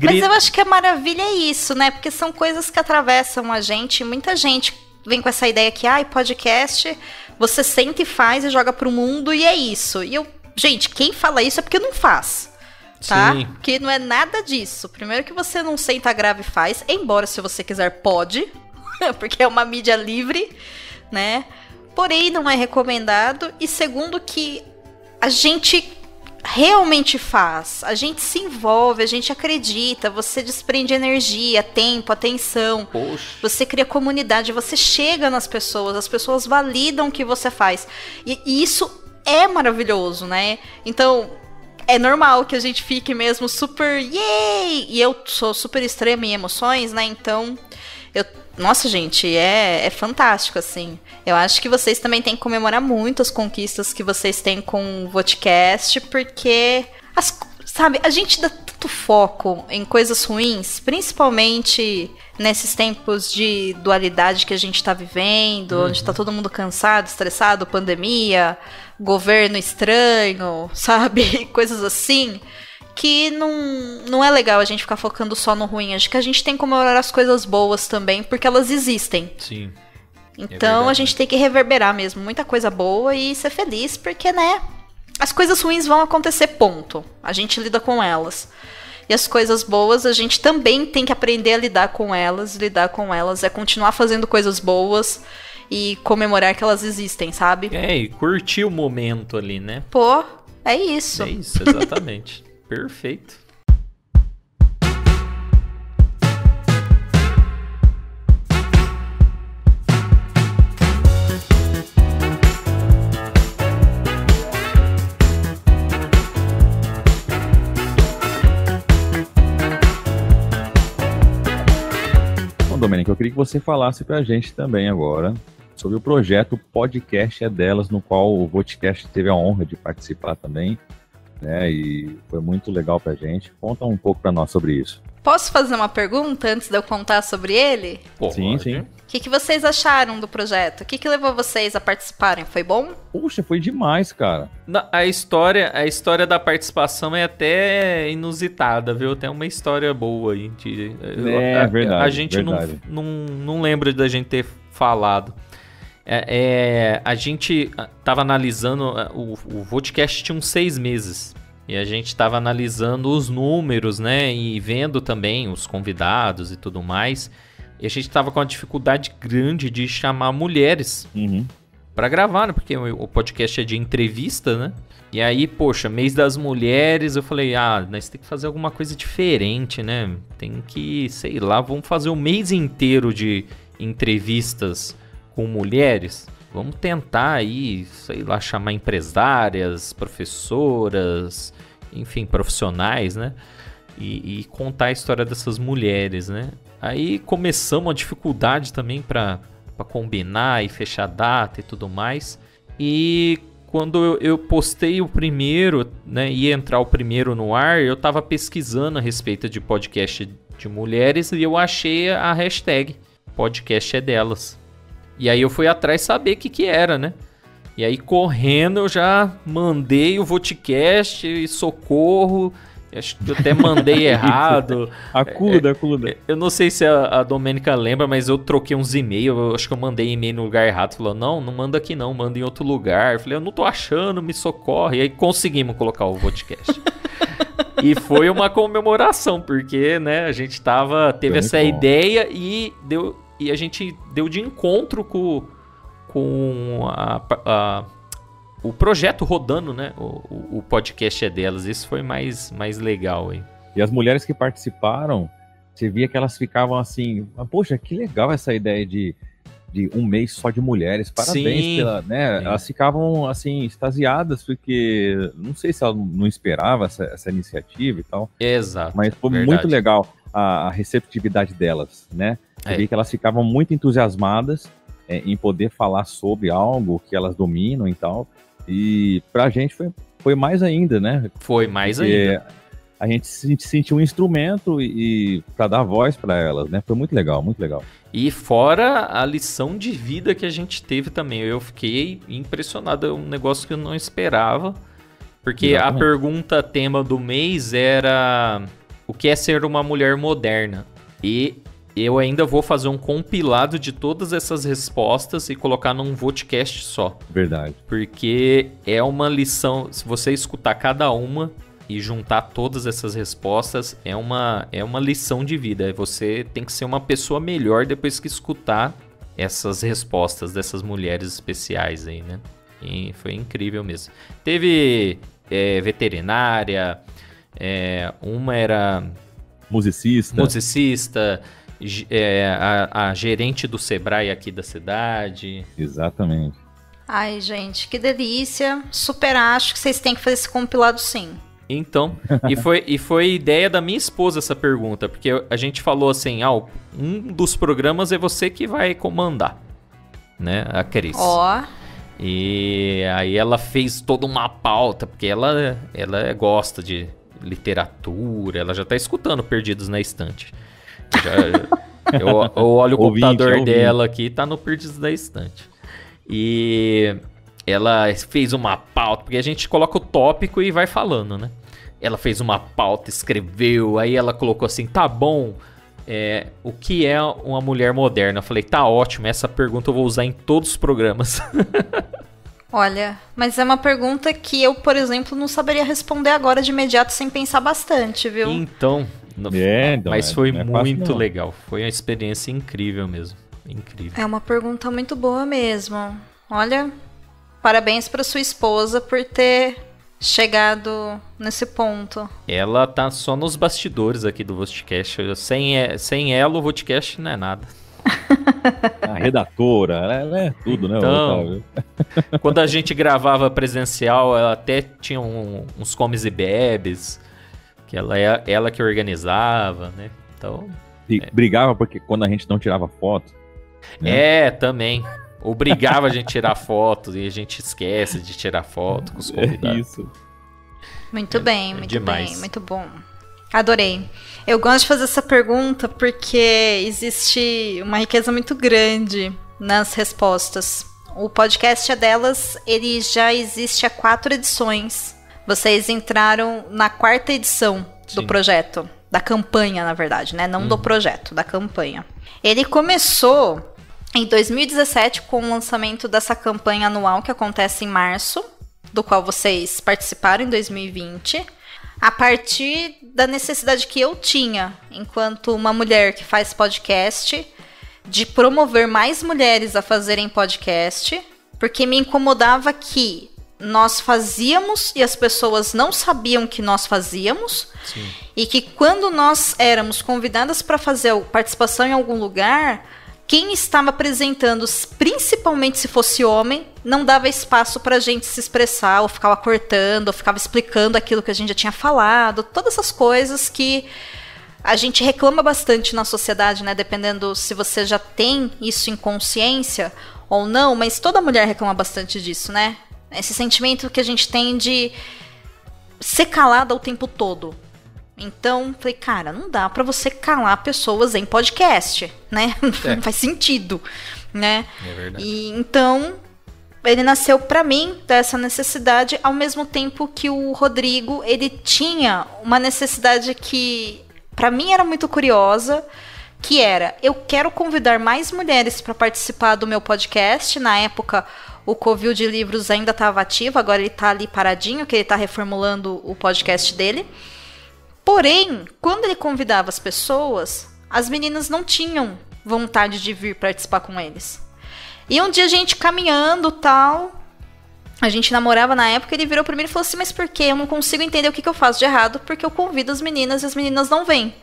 Mas eu acho que a maravilha é isso, né? Porque são coisas que atravessam a gente. Muita gente vem com essa ideia que, podcast, você senta e faz e joga pro mundo e é isso. E gente, quem fala isso é porque não faz, tá? Sim. Porque não é nada disso. Primeiro que você não senta, grava e faz, embora se você quiser pode, porque é uma mídia livre, né? Porém, não é recomendado. E segundo que a gente... realmente faz, a gente se envolve, a gente acredita, você desprende energia, tempo, atenção. Poxa. Você cria comunidade, você chega nas pessoas, as pessoas validam o que você faz, e isso é maravilhoso, né? Então é normal que a gente fique mesmo super yay, e eu sou super extrema em emoções, né? Então nossa, gente, é fantástico, assim. Eu acho que vocês também têm que comemorar muito as conquistas que vocês têm com o Vodcast, porque, sabe, a gente dá tanto foco em coisas ruins, principalmente nesses tempos de dualidade que a gente tá vivendo, onde tá todo mundo cansado, estressado, pandemia, governo estranho, sabe, coisas assim... que não é legal a gente ficar focando só no ruim. Acho que a gente tem que comemorar as coisas boas também, porque elas existem. Sim. Então a gente tem que reverberar mesmo muita coisa boa e ser feliz, porque, né, as coisas ruins vão acontecer, ponto. A gente lida com elas. E as coisas boas, a gente também tem que aprender a lidar com elas. Lidar com elas é continuar fazendo coisas boas e comemorar que elas existem, sabe? E curtir o momento ali, né? Pô, é isso. É isso, exatamente. Perfeito. Bom, Domênica, eu queria que você falasse pra gente também agora sobre o projeto Podcast é Delas, no qual o Vodcast teve a honra de participar também. E foi muito legal pra gente. Conta um pouco pra nós sobre isso. Posso fazer uma pergunta antes de eu contar sobre ele? Sim. O que vocês acharam do projeto? O que levou vocês a participarem? Foi bom? Puxa, foi demais, cara. A história da participação é até inusitada, viu? Tem uma história boa aí. Verdade. A gente não lembra da gente ter falado. A gente tava analisando, o Vodcast tinha uns 6 meses, e a gente tava analisando os números, né, e vendo também os convidados e tudo mais, e a gente tava com uma dificuldade grande de chamar mulheres pra gravar, né, porque o podcast é de entrevista, né, e aí, poxa, mês das mulheres, eu falei, nós tem que fazer alguma coisa diferente, né, tem que, sei lá, vamos fazer o mês inteiro de entrevistas com mulheres, vamos tentar aí, sei lá, chamar empresárias, professoras, enfim, profissionais, né? E contar a história dessas mulheres, né? Aí começamos a dificuldade também para combinar e fechar data e tudo mais. E quando eu postei o primeiro, né, ia entrar o primeiro no ar, eu tava pesquisando a respeito de podcast de mulheres e eu achei a hashtag Podcast é Delas. E aí eu fui atrás saber o que era, né? E aí correndo eu já mandei o Vodcast e socorro. Acho que eu até mandei errado. Acuda. Eu não sei se a Domênica lembra, mas eu troquei uns e-mails. Acho que eu mandei e-mail no lugar errado. Falou, não manda aqui não, manda em outro lugar. Eu falei, eu não tô achando, me socorre. E aí conseguimos colocar o Vodcast. E foi uma comemoração, porque, né, a gente teve essa ideia e a gente deu de encontro com o projeto rodando, né? O podcast é delas. Isso foi mais legal aí. E as mulheres que participaram, você via que elas ficavam assim, poxa, que legal essa ideia de de um mês só de mulheres. Parabéns pela, né? Elas ficavam assim extasiadas porque não sei se ela não esperava essa iniciativa e tal. Exato. Mas foi muito legal a receptividade delas, né? Eu vi que elas ficavam muito entusiasmadas em poder falar sobre algo que elas dominam e tal. E pra gente foi mais ainda, né? Foi mais ainda. A gente se sentiu um instrumento e para dar voz para elas, né? Foi muito legal, muito legal. E fora a lição de vida que a gente teve também. Eu fiquei impressionado, é um negócio que eu não esperava. Porque Exatamente. A pergunta tema do mês era o que é ser uma mulher moderna? E eu ainda vou fazer um compilado de todas essas respostas e colocar num podcast só. Verdade. Porque é uma lição, se você escutar cada uma e juntar todas essas respostas, é uma lição de vida. Você tem que ser uma pessoa melhor depois que escutar essas respostas dessas mulheres especiais aí, né? E foi incrível mesmo. Teve veterinária, uma era... Musicista, a gerente do Sebrae aqui da cidade. Exatamente. Ai, gente, que delícia. Super acho que vocês têm que fazer esse compilado sim. Então, e foi ideia da minha esposa essa pergunta, porque a gente falou assim, um dos programas é você que vai comandar, né, a Cris. Ó. E aí ela fez toda uma pauta, porque ela gosta de literatura, ela já tá escutando Perdidos na Estante. Eu olho o computador dela aqui, tá no Perdidos na Estante. E ela fez uma pauta, porque a gente coloca o tópico e vai falando, né? Ela fez uma pauta, escreveu, aí ela colocou assim, tá bom, o que é uma mulher moderna? Eu falei, tá ótimo, essa pergunta eu vou usar em todos os programas. Olha, mas é uma pergunta que eu, por exemplo, não saberia responder agora de imediato sem pensar bastante, viu? Então, mas foi muito legal, foi uma experiência incrível mesmo, incrível. É uma pergunta muito boa mesmo. Olha, parabéns para sua esposa por ter chegado nesse ponto. Ela tá só nos bastidores aqui do Vostcast. Sem ela, o Vostcast não é nada. A redatora, ela é tudo, né? Então, quando a gente gravava presencial, ela até tinha uns comes e bebes, que ela que organizava, né? Então, e brigava porque quando a gente não tirava foto. Né? Também. Obrigava a gente a tirar fotos e a gente esquece de tirar foto com os convidados. Isso. Muito bem, muito bem, muito bom. Adorei. Eu gosto de fazer essa pergunta porque existe uma riqueza muito grande nas respostas. O podcast delas, ele já existe há 4 edições. Vocês entraram na 4ª edição do projeto, da campanha, na verdade, né? Não do projeto, da campanha. Ele começou em 2017, com o lançamento dessa campanha anual que acontece em março, do qual vocês participaram em 2020, a partir da necessidade que eu tinha, enquanto uma mulher que faz podcast, de promover mais mulheres a fazerem podcast, porque me incomodava que nós fazíamos e as pessoas não sabiam que nós fazíamos. Sim. E que quando nós éramos convidadas para fazer participação em algum lugar, quem estava apresentando, principalmente se fosse homem, não dava espaço para a gente se expressar, ou ficava cortando, ou ficava explicando aquilo que a gente já tinha falado, todas essas coisas que a gente reclama bastante na sociedade, né? Dependendo se você já tem isso em consciência ou não, mas toda mulher reclama bastante disso, né? Esse sentimento que a gente tem de ser calada o tempo todo. Então, falei, cara, não dá pra você calar pessoas em podcast, né? Não faz sentido, né? É verdade. E então, ele nasceu pra mim dessa necessidade, ao mesmo tempo que o Rodrigo, ele tinha uma necessidade que pra mim era muito curiosa, que era, eu quero convidar mais mulheres para participar do meu podcast. Na época, o Covil de Livros ainda estava ativo, agora ele tá ali paradinho, que ele tá reformulando o podcast dele. Porém, quando ele convidava as pessoas, as meninas não tinham vontade de vir participar com eles. E um dia a gente caminhando tal, a gente namorava na época, ele virou pra mim e falou assim, mas por quê? Eu não consigo entender o que eu faço de errado, porque eu convido as meninas e as meninas não vêm.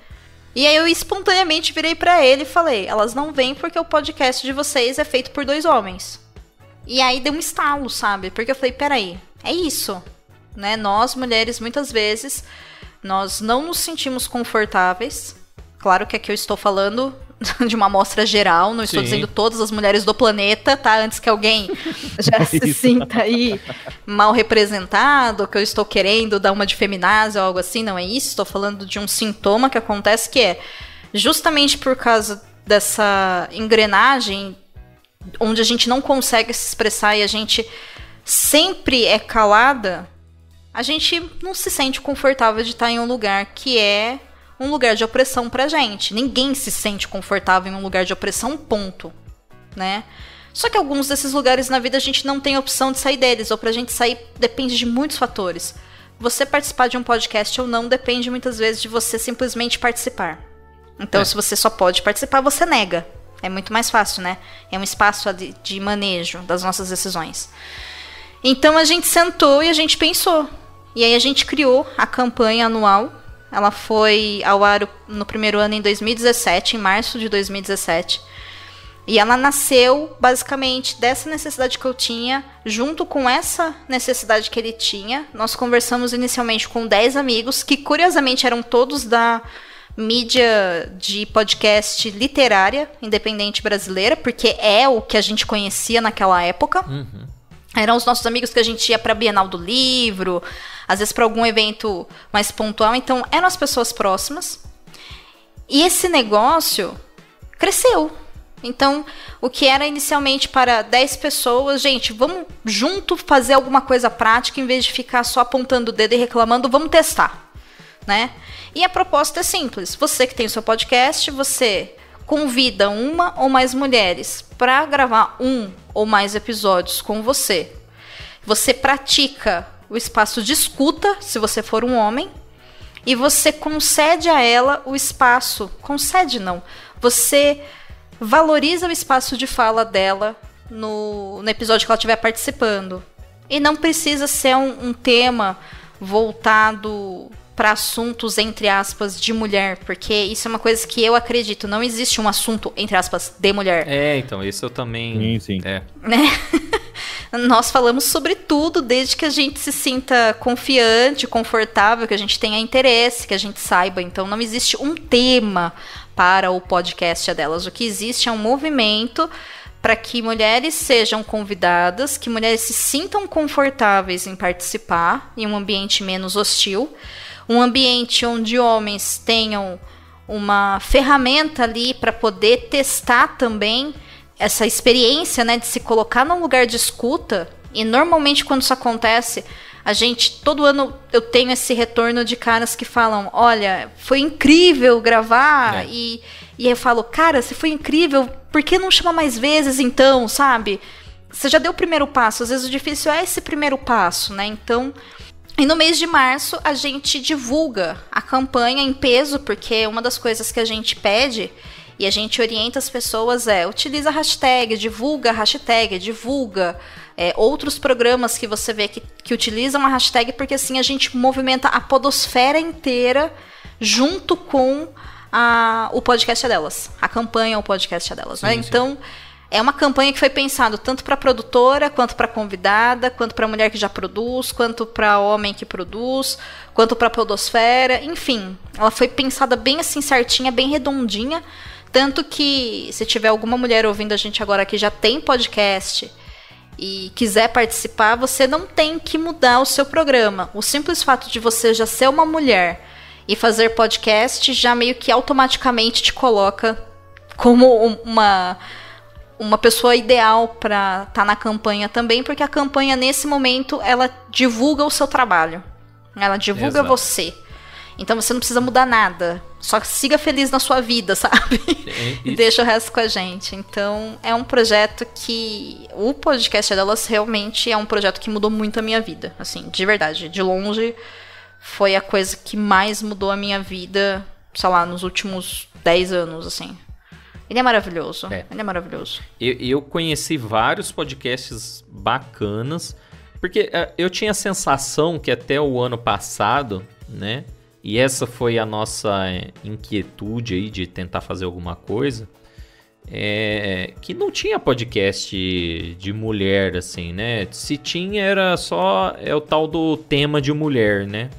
E aí eu espontaneamente virei pra ele e falei, elas não vêm porque o podcast de vocês é feito por 2 homens. E aí deu um estalo, sabe? Porque eu falei, peraí, é isso, né? Nós, mulheres, muitas vezes, nós não nos sentimos confortáveis. Claro que aqui eu estou falando de uma amostra geral, não estou dizendo todas as mulheres do planeta, tá? Antes que alguém já se sinta aí mal representado, que eu estou querendo dar uma de feminazia ou algo assim, não é isso. Estou falando de um sintoma que acontece que é justamente por causa dessa engrenagem onde a gente não consegue se expressar e a gente sempre é calada, a gente não se sente confortável de estar em um lugar que é um lugar de opressão pra gente. Ninguém se sente confortável em um lugar de opressão, ponto, né? Só que alguns desses lugares na vida a gente não tem opção de sair deles, ou pra gente sair depende de muitos fatores. Você participar de um podcast ou não depende muitas vezes de você simplesmente participar. Então, se você só pode participar, você nega. É muito mais fácil, né? É um espaço de manejo das nossas decisões. Então, a gente sentou e a gente pensou. E aí a gente criou a campanha anual. Ela foi ao ar no primeiro ano em 2017, em março de 2017. E ela nasceu, basicamente, dessa necessidade que eu tinha, junto com essa necessidade que ele tinha. Nós conversamos inicialmente com 10 amigos, que curiosamente eram todos da mídia de podcast literária independente brasileira, porque é o que a gente conhecia naquela época. Eram os nossos amigos que a gente ia para a Bienal do Livro, às vezes para algum evento mais pontual. Então, eram as pessoas próximas. E esse negócio cresceu. Então, o que era inicialmente para 10 pessoas, gente, vamos junto fazer alguma coisa prática, em vez de ficar só apontando o dedo e reclamando, vamos testar, né? E a proposta é simples. Você que tem o seu podcast, você convida uma ou mais mulheres para gravar um ou mais episódios com você. Você pratica o espaço de escuta, se você for um homem, e você concede a ela o espaço. Concede não. Você valoriza o espaço de fala dela no episódio que ela estiver participando. E não precisa ser um tema voltado para assuntos, entre aspas, de mulher, porque isso é uma coisa que eu acredito, não existe um assunto, entre aspas, de mulher. Então, isso eu também... Sim. Né? Nós falamos sobre tudo, desde que a gente se sinta confiante, confortável, que a gente tenha interesse, que a gente saiba. Então, não existe um tema para o podcast delas. O que existe é um movimento para que mulheres sejam convidadas, que mulheres se sintam confortáveis em participar em um ambiente menos hostil, um ambiente onde homens tenham uma ferramenta ali para poder testar também essa experiência, né, de se colocar num lugar de escuta. E normalmente quando isso acontece, todo ano eu tenho esse retorno de caras que falam, olha, foi incrível gravar, e eu falo, cara, se foi incrível, por que não chama mais vezes então, sabe? Você já deu o primeiro passo, às vezes o difícil é esse primeiro passo, né? Então, e no mês de março a gente divulga a campanha em peso, porque uma das coisas que a gente pede e a gente orienta as pessoas utiliza a hashtag, divulga outros programas que você vê que utilizam a hashtag, porque assim a gente movimenta a podosfera inteira junto com o podcast delas, a campanha, o podcast delas, né? Então, é uma campanha que foi pensada tanto para produtora, quanto para convidada, quanto para mulher que já produz, quanto para homem que produz, quanto para podosfera, enfim, ela foi pensada bem assim certinha, bem redondinha, tanto que se tiver alguma mulher ouvindo a gente agora que já tem podcast e quiser participar, você não tem que mudar o seu programa. O simples fato de você já ser uma mulher e fazer podcast já meio que automaticamente te coloca como uma pessoa ideal para estar na campanha também, porque a campanha nesse momento ela divulga o seu trabalho, ela divulga você. Então você não precisa mudar nada, só siga feliz na sua vida, sabe? E deixa o resto com a gente. Então é um projeto que o podcast delas realmente é um projeto que mudou muito a minha vida, assim, de verdade, de longe foi a coisa que mais mudou a minha vida, sei lá, nos últimos 10 anos, assim. Ele é maravilhoso, ele é maravilhoso. Eu conheci vários podcasts bacanas, porque eu tinha a sensação que até o ano passado, né, e essa foi a nossa inquietude aí de tentar fazer alguma coisa, que não tinha podcast de mulher, assim, né? Se tinha, era só o tal do tema de mulher, né?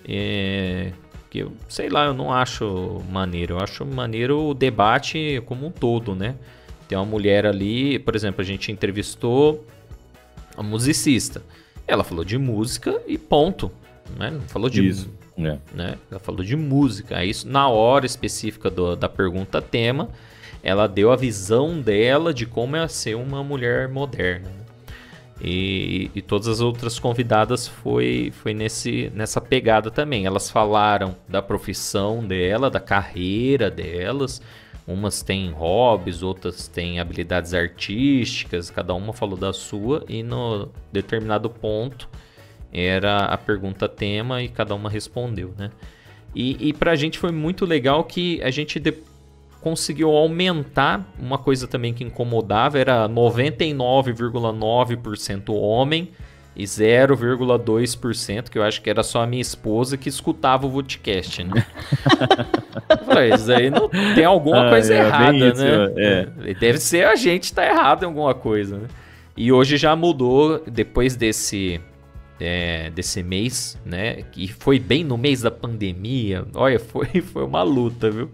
Que eu, sei lá, eu não acho maneiro. Eu acho maneiro o debate como um todo, né? Tem uma mulher ali, por exemplo, a gente entrevistou a musicista. Ela falou de música e ponto, né? Não falou de isso, né? Ela falou de música. Aí, isso, na hora específica da pergunta tema, ela deu a visão dela de como é ser uma mulher moderna. E todas as outras convidadas foi nessa pegada também. Elas falaram da profissão dela, da carreira delas. Umas têm hobbies, outras têm habilidades artísticas. Cada uma falou da sua e no determinado ponto era a pergunta tema e cada uma respondeu, né? E pra gente foi muito legal que a gente conseguiu aumentar. Uma coisa também que incomodava era 99,9% homem e 0,2%, que eu acho que era só a minha esposa que escutava o podcast, né? Isso aí não tem alguma coisa errada, isso, né? Deve ser a gente que tá errado em alguma coisa, né? E hoje já mudou, depois desse mês, né? Que foi bem no mês da pandemia. Olha, foi uma luta, viu?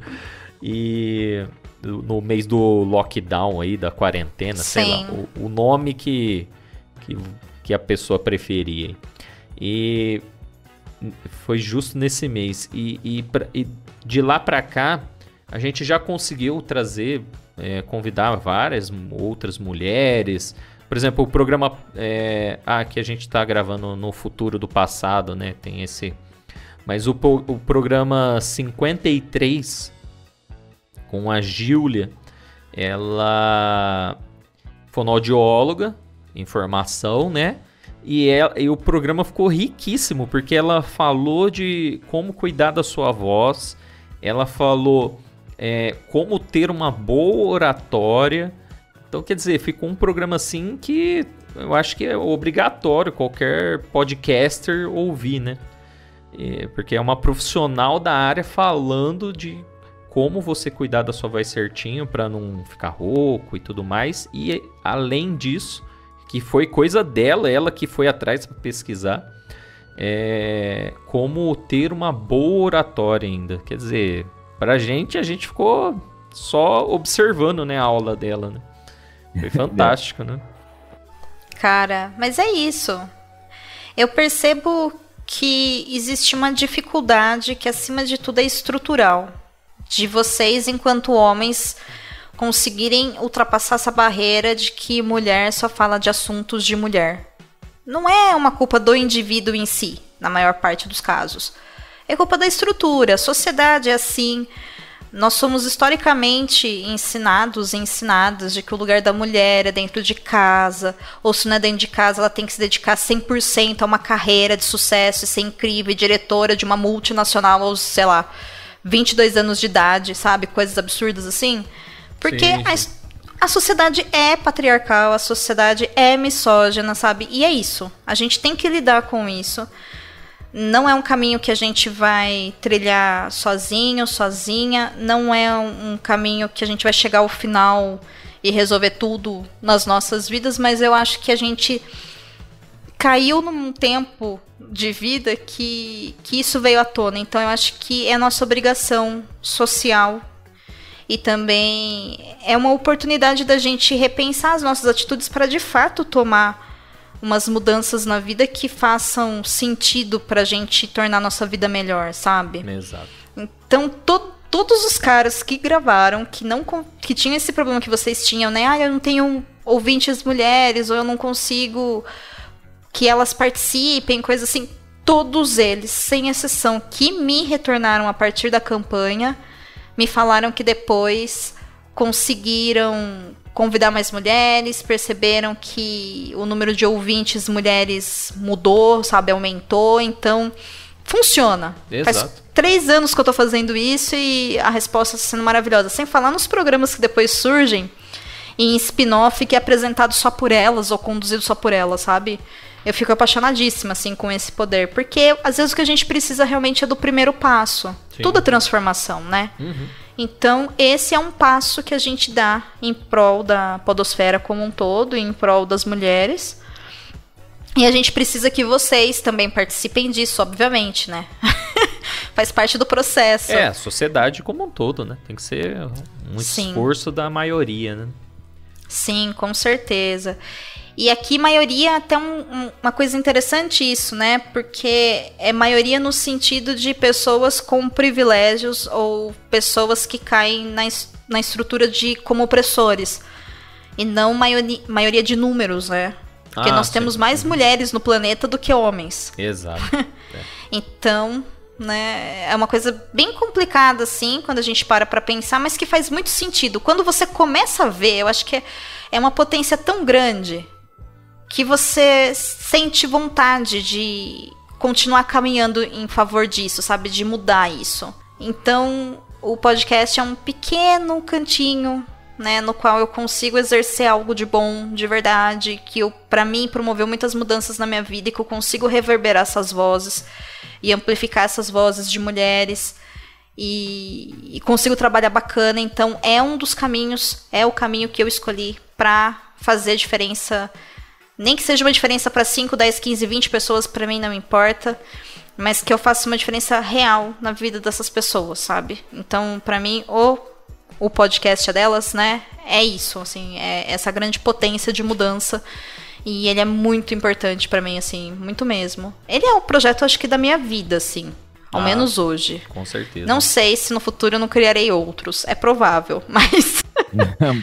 E no mês do lockdown aí, da quarentena, sei lá, o nome que a pessoa preferia. E foi justo nesse mês. E de lá pra cá, a gente já conseguiu trazer, convidar várias outras mulheres. Por exemplo, o programa que a gente tá gravando no futuro do passado, né? Tem esse... Mas o programa 53... com a Júlia, ela fonoaudióloga em formação, né? E o programa ficou riquíssimo, porque ela falou de como cuidar da sua voz, ela falou como ter uma boa oratória. Então, quer dizer, ficou um programa assim que eu acho que é obrigatório qualquer podcaster ouvir, né? Porque é uma profissional da área falando de como você cuidar da sua voz certinho para não ficar rouco e tudo mais. E além disso, que foi coisa dela, ela que foi atrás para pesquisar, como ter uma boa oratória ainda. Quer dizer, pra gente, a gente ficou só observando, né, a aula dela, né? Foi fantástico, né? Cara, mas é isso. Eu percebo que existe uma dificuldade que, acima de tudo, é estrutural. De vocês, enquanto homens, conseguirem ultrapassar essa barreira de que mulher só fala de assuntos de mulher. Não é uma culpa do indivíduo em si, na maior parte dos casos. É culpa da estrutura, a sociedade é assim. Nós somos historicamente ensinados e ensinadas de que o lugar da mulher é dentro de casa, ou se não é dentro de casa, ela tem que se dedicar 100% a uma carreira de sucesso e ser incrível, diretora de uma multinacional aos, sei lá, 22 anos de idade, sabe? Coisas absurdas assim. Porque sim. A sociedade é patriarcal, a sociedade é misógina, sabe? E é isso. A gente tem que lidar com isso. Não é um caminho que a gente vai trilhar sozinho, sozinha. Não é um caminho que a gente vai chegar ao final e resolver tudo nas nossas vidas. Mas eu acho que a gente caiu num tempo de vida que isso veio à tona. Então eu acho que é nossa obrigação social e também é uma oportunidade da gente repensar as nossas atitudes para de fato tomar umas mudanças na vida que façam sentido pra gente tornar nossa vida melhor, sabe? Exato. Então todos os caras que gravaram, que tinham esse problema que vocês tinham, né? Eu não tenho ouvintes mulheres, ou eu não consigo que elas participem, coisas assim. Todos eles, sem exceção, que me retornaram a partir da campanha, me falaram que depois conseguiram convidar mais mulheres, perceberam que o número de ouvintes mulheres mudou, sabe, aumentou. Então, funciona. Exato. Faz 3 anos que eu tô fazendo isso e a resposta está sendo maravilhosa. Sem falar nos programas que depois surgem em spin-off, que é apresentado só por elas ou conduzido só por elas, sabe? Eu fico apaixonadíssima, assim, com esse poder. Porque, às vezes, o que a gente precisa realmente é do primeiro passo. Sim. Tudo é transformação, né? Então, esse é um passo que a gente dá em prol da podosfera como um todo, em prol das mulheres. E a gente precisa que vocês também participem disso, obviamente, né? Faz parte do processo. A sociedade como um todo, né? Tem que ser um esforço da maioria, né? Sim, com certeza. E aqui, maioria, até uma coisa interessante isso, né? Porque é maioria no sentido de pessoas com privilégios ou pessoas que caem na estrutura de como opressores. E não maioria de números, né? Porque nós temos mais mulheres no planeta do que homens. Exato. Então, né, é uma coisa bem complicada, assim, quando a gente para pra pensar, mas que faz muito sentido. Quando você começa a ver, eu acho que é uma potência tão grande que você sente vontade de continuar caminhando em favor disso, sabe? De mudar isso. Então, o podcast é um pequeno cantinho, né, no qual eu consigo exercer algo de bom, de verdade, que pra mim promoveu muitas mudanças na minha vida e que eu consigo reverberar essas vozes e amplificar essas vozes de mulheres e consigo trabalhar bacana. Então é um dos caminhos, é o caminho que eu escolhi pra fazer diferença, nem que seja uma diferença pra 5, 10, 15, 20 pessoas, pra mim não importa, mas que eu faça uma diferença real na vida dessas pessoas, sabe? Então pra mim o podcast delas, né, é isso, assim, é essa grande potência de mudança, e ele é muito importante pra mim, assim, muito mesmo. Ele é um projeto, acho que, da minha vida, assim, ao menos hoje. Com certeza. Não sei se no futuro eu não criarei outros, é provável, mas...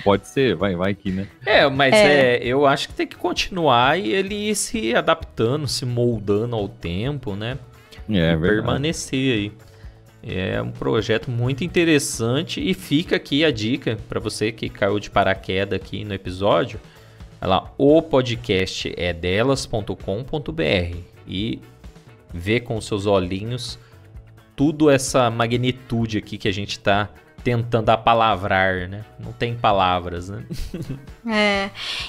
Pode ser, vai que, né? Mas eu acho que tem que continuar e ele ir se adaptando, se moldando ao tempo, né? Permanecer aí. É um projeto muito interessante e fica aqui a dica para você que caiu de paraquedas aqui no episódio. Lá, o podcast é delas.com.br e vê com seus olhinhos tudo essa magnitude aqui que a gente tá tentando apalavrar, né? Não tem palavras, né?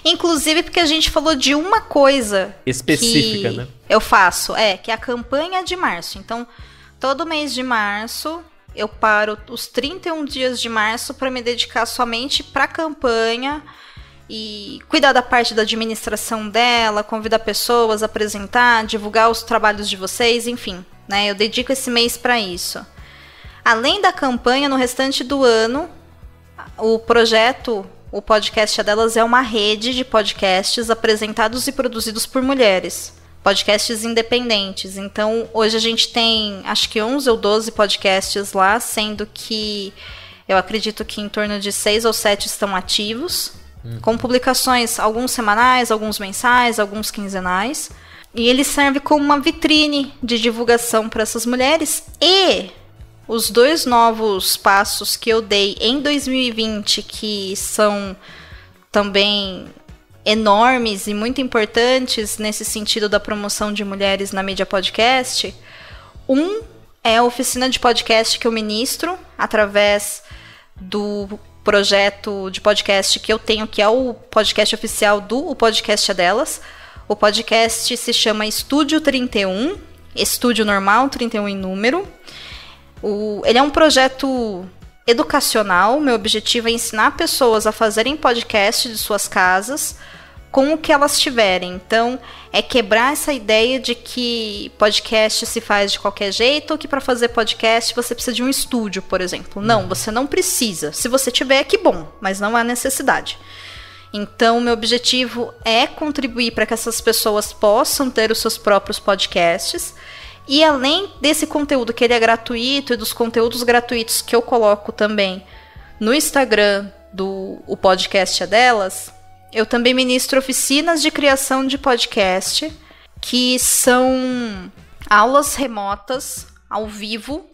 Inclusive porque a gente falou de uma coisa específica, que né? Eu faço, que é a campanha de março. Então, todo mês de março, eu paro os 31 dias de março para me dedicar somente para a campanha e cuidar da parte da administração dela, convidar pessoas, apresentar, divulgar os trabalhos de vocês, enfim, né? Eu dedico esse mês para isso. Além da campanha, no restante do ano, o projeto, o podcast delas é uma rede de podcasts apresentados e produzidos por mulheres. Podcasts independentes. Então, hoje a gente tem, acho que 11 ou 12 podcasts lá, sendo que eu acredito que em torno de 6 ou 7 estão ativos, com publicações, alguns semanais, alguns mensais, alguns quinzenais. E ele serve como uma vitrine de divulgação para essas mulheres. E os 2 novos passos que eu dei em 2020, que são também enormes e muito importantes nesse sentido da promoção de mulheres na mídia podcast. Um é a oficina de podcast que eu ministro através do projeto de podcast que eu tenho, que é o podcast oficial do O Podcast é Delas. O podcast se chama Estúdio 31, Estúdio normal, 31 em número. Ele é um projeto educacional. Meu objetivo é ensinar pessoas a fazerem podcast de suas casas com o que elas tiverem. Então, é quebrar essa ideia de que podcast se faz de qualquer jeito, ou que para fazer podcast você precisa de um estúdio, por exemplo. Não, você não precisa. Se você tiver, que bom, mas não há necessidade. Então, meu objetivo é contribuir para que essas pessoas possam ter os seus próprios podcasts. E além desse conteúdo que ele é gratuito e dos conteúdos gratuitos que eu coloco também no Instagram do O Podcast é Delas, eu também ministro oficinas de criação de podcast, que são aulas remotas, ao vivo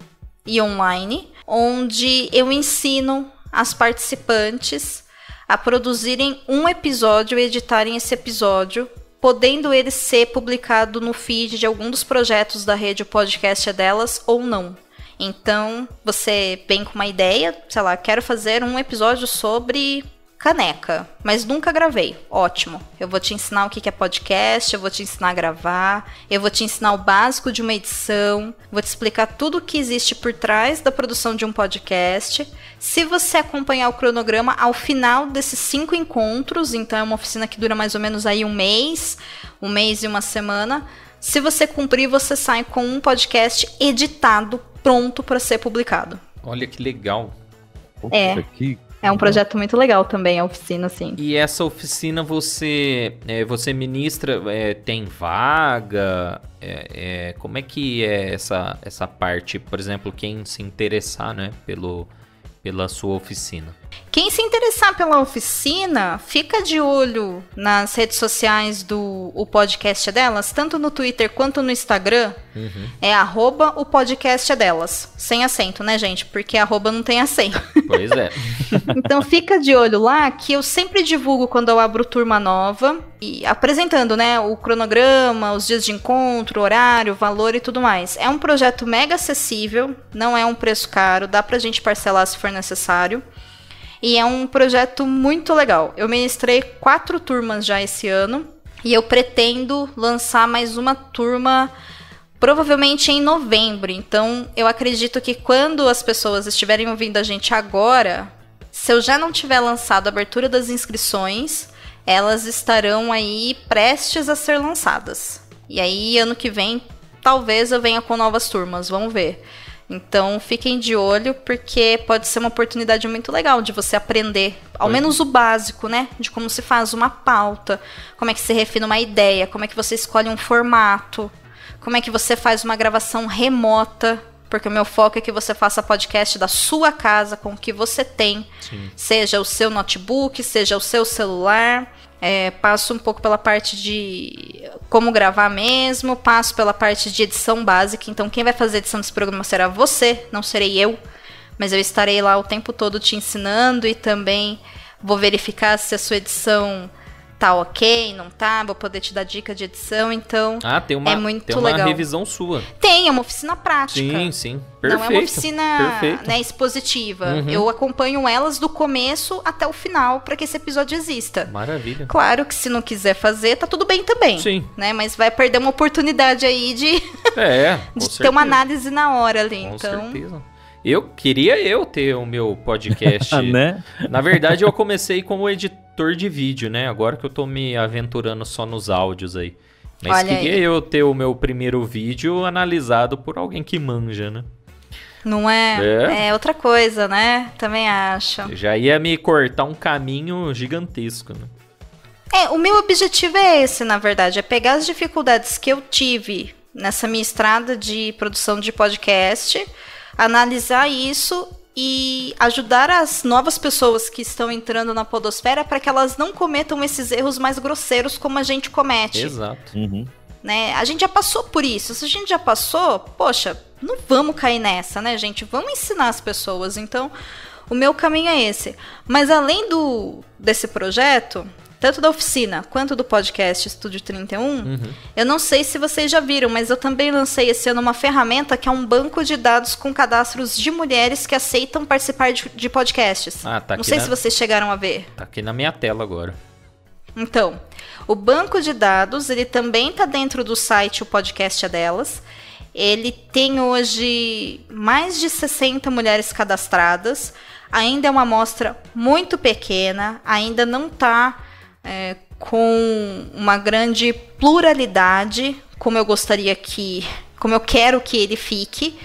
e online, onde eu ensino as participantes a produzirem um episódio e editarem esse episódio, podendo ele ser publicado no feed de algum dos projetos da rede O Podcast é Delas ou não. Então, você vem com uma ideia, sei lá, quero fazer um episódio sobre caneca, mas nunca gravei. Ótimo. Eu vou te ensinar o que é podcast, eu vou te ensinar a gravar, eu vou te ensinar o básico de uma edição, vou te explicar tudo o que existe por trás da produção de um podcast. Se você acompanhar o cronograma, ao final desses 5 encontros, então é uma oficina que dura mais ou menos aí um mês e uma semana, se você cumprir, você sai com um podcast editado, pronto para ser publicado. Olha que legal. É um projeto muito legal também, a oficina, assim. E essa oficina você ministra, tem vaga? Como é que é essa parte, por exemplo, quem se interessar, né, pela sua oficina? Quem se interessar pela oficina, fica de olho nas redes sociais do podcast é delas, tanto no Twitter quanto no Instagram. É @o podcast é delas. Sem acento, né, gente? Porque @ não tem acento. Pois é. Então fica de olho lá, que eu sempre divulgo quando eu abro turma nova, e apresentando, né, o cronograma, os dias de encontro, horário, valor e tudo mais. É um projeto mega acessível, não é um preço caro, dá pra gente parcelar se for necessário. E é um projeto muito legal. Eu ministrei 4 turmas já esse ano, e eu pretendo lançar mais uma turma provavelmente em novembro. Então, eu acredito que quando as pessoas estiverem ouvindo a gente agora, se eu já não tiver lançado a abertura das inscrições, elas estarão aí prestes a ser lançadas. E aí, ano que vem, talvez eu venha com novas turmas, vamos ver. Então, fiquem de olho, porque pode ser uma oportunidade muito legal de você aprender, ao menos o básico, né? De como se faz uma pauta, como é que se refina uma ideia, como é que você escolhe um formato, como é que você faz uma gravação remota, porque o meu foco é que você faça podcast da sua casa, com o que você tem. Sim. Seja o seu notebook, seja o seu celular. Passo um pouco pela parte de como gravar mesmo, passo pela parte de edição básica. Então, quem vai fazer a edição desse programa será você, não serei eu. Mas eu estarei lá o tempo todo te ensinando e também vou verificar se a sua edição tá ok, não tá, vou poder te dar dica de edição, então tem uma legal. Revisão sua. Tem, é uma oficina prática. Sim, perfeito. Não é uma oficina, né, expositiva. Eu acompanho elas do começo até o final para que esse episódio exista. Maravilha. Claro que se não quiser fazer, tá tudo bem também. Sim. Né, mas vai perder uma oportunidade aí de ter uma análise na hora ali. Com então, certeza. Eu queria ter o meu podcast. Né? Na verdade, eu comecei como editor de vídeo, né? Agora que eu tô me aventurando só nos áudios aí. Mas olha queria aí. eu ter o meu primeiro vídeo analisado por alguém que manja, né? Não é? É outra coisa, né? Também acho. Já ia me cortar um caminho gigantesco, né? O meu objetivo é esse, na verdade. É pegar as dificuldades que eu tive nessa minha estrada de produção de podcast, analisar isso e ajudar as novas pessoas que estão entrando na podosfera para que elas não cometam esses erros mais grosseiros como a gente comete. Exato. Né? A gente já passou por isso. Se a gente já passou, poxa, não vamos cair nessa, né, gente? Vamos ensinar as pessoas. Então, o meu caminho é esse. Mas além desse projeto, tanto da oficina quanto do podcast Estúdio 31, eu não sei se vocês já viram, mas eu também lancei esse ano uma ferramenta que é um banco de dados com cadastros de mulheres que aceitam participar de podcasts. Não sei se vocês chegaram a ver. Tá aqui na minha tela agora. Então, o banco de dados, ele também está dentro do site O Podcast é Delas. Ele tem hoje mais de 60 mulheres cadastradas. Ainda é uma amostra muito pequena, ainda não está com uma grande pluralidade, como eu quero que ele fique,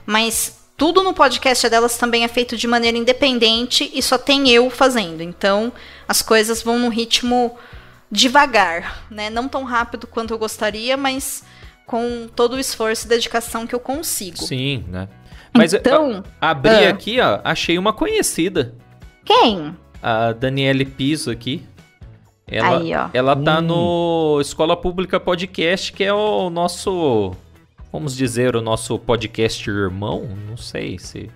mas tudo no podcast delas também é feito de maneira independente e só tem eu fazendo, então as coisas vão num ritmo devagar, né? Não tão rápido quanto eu gostaria, mas com todo o esforço e dedicação que eu consigo. Sim, né? Mas então, abri aqui, ó, achei uma conhecida. Quem? A Daniele Piso aqui. Ela tá no Escola Pública Podcast, que é o nosso, vamos dizer, o nosso podcast irmão, não sei se...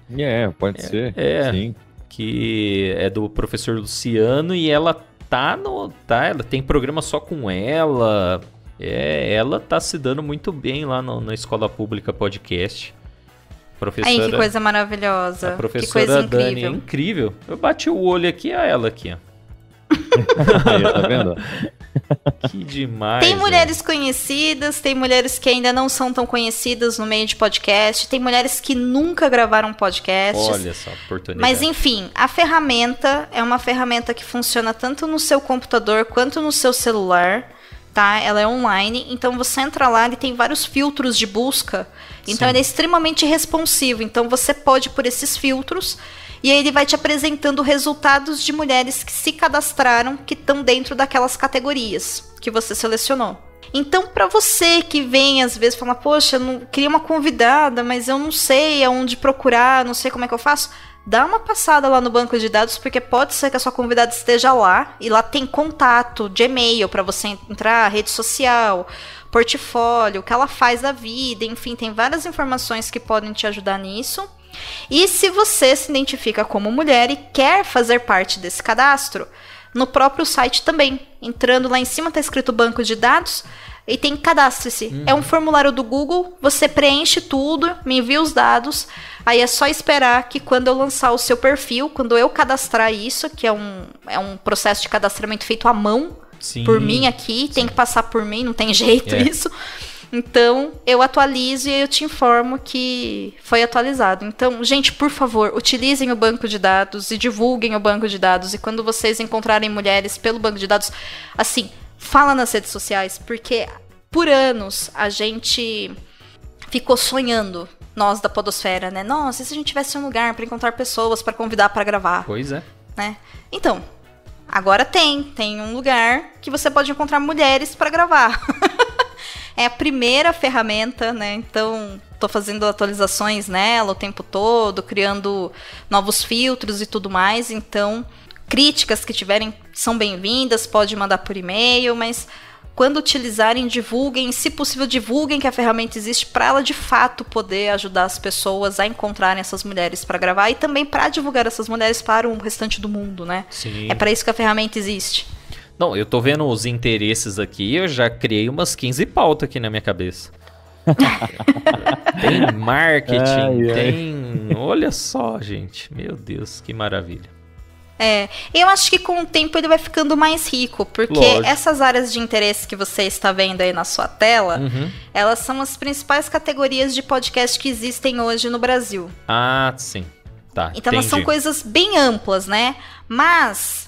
pode ser, sim. Que é do professor Luciano, e ela ela tem programa só com ela, ela tá se dando muito bem lá na Escola Pública Podcast. Aí, que coisa maravilhosa. A professora que coisa Dani incrível. é incrível. Eu bati o olho aqui, ela aqui, ó. Aí, tá vendo? Que demais. Tem mulheres conhecidas, tem mulheres que ainda não são tão conhecidas no meio de podcast, tem mulheres que nunca gravaram podcasts. Olha só, oportunidade. Mas enfim, a ferramenta é uma ferramenta que funciona tanto no seu computador quanto no seu celular, tá? Ela é online, então você entra lá e tem vários filtros de busca. Então ele é extremamente responsivo, então você pode por esses filtros e aí ele vai te apresentando resultados de mulheres que se cadastraram, que estão dentro daquelas categorias que você selecionou. Então, para você que vem às vezes falar, poxa, eu não queria uma convidada, mas eu não sei aonde procurar, não sei como é que eu faço, dá uma passada lá no banco de dados, porque pode ser que a sua convidada esteja lá, e lá tem contato de e-mail para você entrar, rede social, portfólio, o que ela faz da vida, enfim, tem várias informações que podem te ajudar nisso. E se você se identifica como mulher e quer fazer parte desse cadastro, no próprio site também, entrando lá em cima tá escrito banco de dados e tem cadastre-se. É um formulário do Google, você preenche tudo, me envia os dados, aí é só esperar que quando eu lançar o seu perfil, quando eu cadastrar isso, que é um processo de cadastramento feito à mão, por mim aqui, tem que passar por mim, não tem jeito isso. Então, eu atualizo e eu te informo que foi atualizado. Então, gente, por favor, utilizem o banco de dados e divulguem o banco de dados. E quando vocês encontrarem mulheres pelo banco de dados, assim, fala nas redes sociais, porque por anos a gente ficou sonhando, nós da podosfera, né? Nossa, e se a gente tivesse um lugar para encontrar pessoas, para convidar para gravar? Pois é. Né? Então, agora tem um lugar que você pode encontrar mulheres para gravar. É a primeira ferramenta, né? Então, tô fazendo atualizações nela o tempo todo, criando novos filtros e tudo mais. Então, críticas que tiverem são bem-vindas, pode mandar por e-mail, mas quando utilizarem, divulguem. Se possível, divulguem que a ferramenta existe para ela, de fato, poder ajudar as pessoas a encontrarem essas mulheres para gravar e também para divulgar essas mulheres para o restante do mundo, né? Sim. É para isso que a ferramenta existe. Não, eu tô vendo os interesses aqui, eu já criei umas 15 pautas aqui na minha cabeça. Tem marketing, tem... Olha só, gente. Meu Deus, que maravilha. Eu acho que com o tempo ele vai ficando mais rico, porque essas áreas de interesse que você está vendo aí na sua tela, elas são as principais categorias de podcast que existem hoje no Brasil. Ah, sim. Tá, então elas são coisas bem amplas, né? Mas...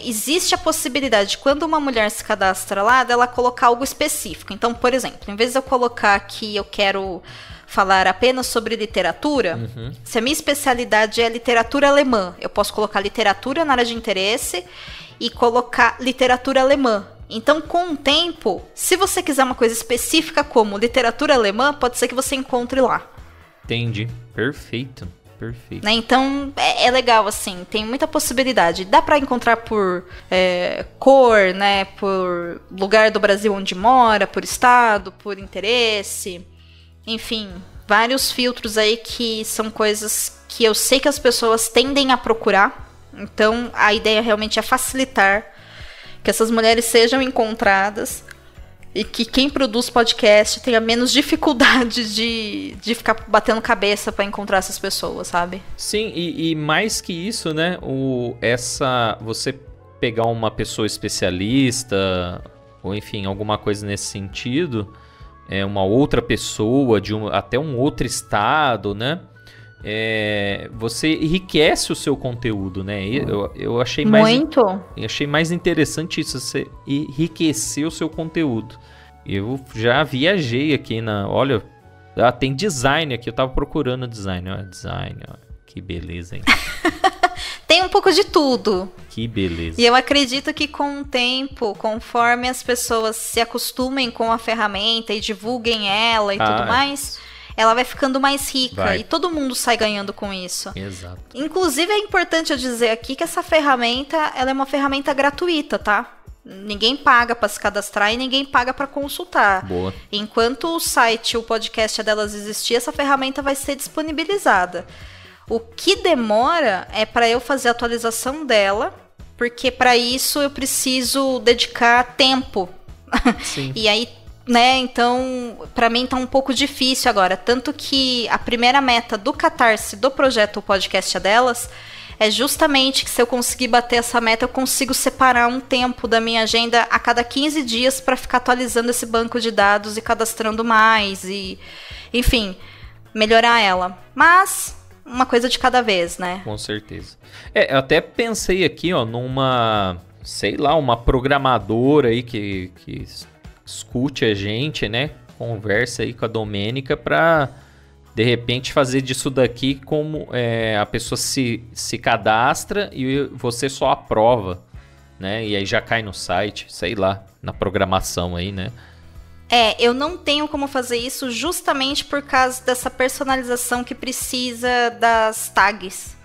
existe a possibilidade de quando uma mulher se cadastra lá, dela colocar algo específico. Então, por exemplo, em vez de eu colocar que eu quero falar apenas sobre literatura, se a minha especialidade é literatura alemã, eu posso colocar literatura na área de interesse e colocar literatura alemã. Então, com o tempo, se você quiser uma coisa específica como literatura alemã, pode ser que você encontre lá. Entendi. Perfeito. Perfeito. Né? Então, é legal, assim, tem muita possibilidade. Dá para encontrar por cor, né? Por lugar do Brasil onde mora, por estado, por interesse. Enfim, vários filtros aí que são coisas que eu sei que as pessoas tendem a procurar. Então, a ideia realmente é facilitar que essas mulheres sejam encontradas e que quem produz podcast tenha menos dificuldade de ficar batendo cabeça para encontrar essas pessoas, sabe? Sim, e mais que isso, né? Você pegar uma pessoa especialista, ou enfim, alguma coisa nesse sentido, uma outra pessoa até um outro estado, né? Você enriquece o seu conteúdo, né? Eu achei achei mais interessante isso, você enriquecer o seu conteúdo. Eu já viajei aqui olha, tem design aqui, eu tava procurando design, que beleza, hein? Tem um pouco de tudo. Que beleza. E eu acredito que com o tempo, conforme as pessoas se acostumem com a ferramenta e divulguem ela e tudo mais, ela vai ficando mais rica e todo mundo sai ganhando com isso. Exato. Inclusive, é importante eu dizer aqui que essa ferramenta, ela é uma ferramenta gratuita, tá? Ninguém paga para se cadastrar e ninguém paga para consultar. Boa. Enquanto o site, o podcast delas existir, essa ferramenta vai ser disponibilizada. O que demora é para eu fazer a atualização dela, porque para isso eu preciso dedicar tempo. Sim. E aí, né, então, para mim tá um pouco difícil agora. Tanto que a primeira meta do Catarse do projeto O Podcast é Delas é justamente que se eu conseguir bater essa meta, eu consigo separar um tempo da minha agenda a cada 15 dias para ficar atualizando esse banco de dados e cadastrando mais e, enfim, melhorar ela. Mas uma coisa de cada vez, né? Com certeza. Eu até pensei aqui, ó, numa, sei lá, uma programadora aí que escute a gente, né? Conversa aí com a Domênica para de repente fazer disso daqui como a pessoa se cadastra e você só aprova, né? E aí já cai no site, sei lá, na programação aí, né? Eu não tenho como fazer isso justamente por causa dessa personalização que precisa das tags,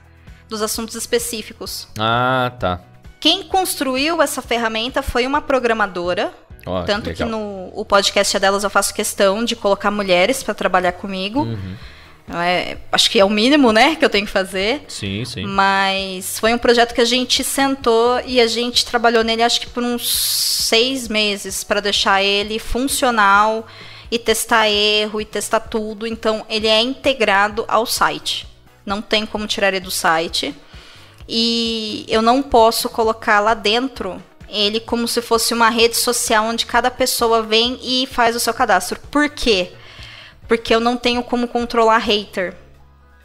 dos assuntos específicos. Ah, tá. Quem construiu essa ferramenta foi uma programadora. Tanto que no o podcast delas eu faço questão de colocar mulheres para trabalhar comigo. Uhum. Acho que é o mínimo, né, que eu tenho que fazer. Sim. Mas foi um projeto que a gente sentou e a gente trabalhou nele acho que por uns 6 meses para deixar ele funcional e testar erro e testar tudo. Então ele é integrado ao site. Não tem como tirar ele do site. E eu não posso colocar lá dentro ele como se fosse uma rede social onde cada pessoa vem e faz o seu cadastro. Por quê? Porque eu não tenho como controlar hater.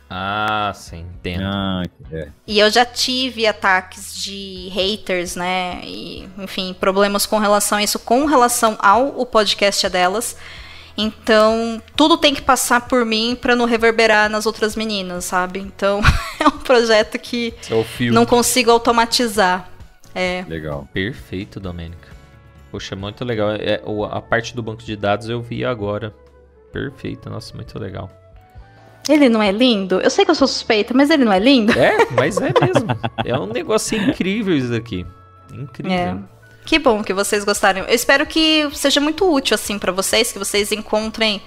Ah, sim, entendo. E eu já tive ataques de haters, né? E, enfim, problemas com relação a isso, com relação ao podcast delas. Então, tudo tem que passar por mim pra não reverberar nas outras meninas, sabe? Então, é um projeto que não consigo automatizar. Legal. Perfeito, Domênica. Poxa, muito legal. A parte do banco de dados eu vi agora. Perfeito, nossa, muito legal. Ele não é lindo? Eu sei que eu sou suspeita, mas ele não é lindo? Mas é mesmo. É um negócio incrível isso daqui. Incrível. Que bom que vocês gostaram. Eu espero que seja muito útil assim para vocês, que vocês encontrem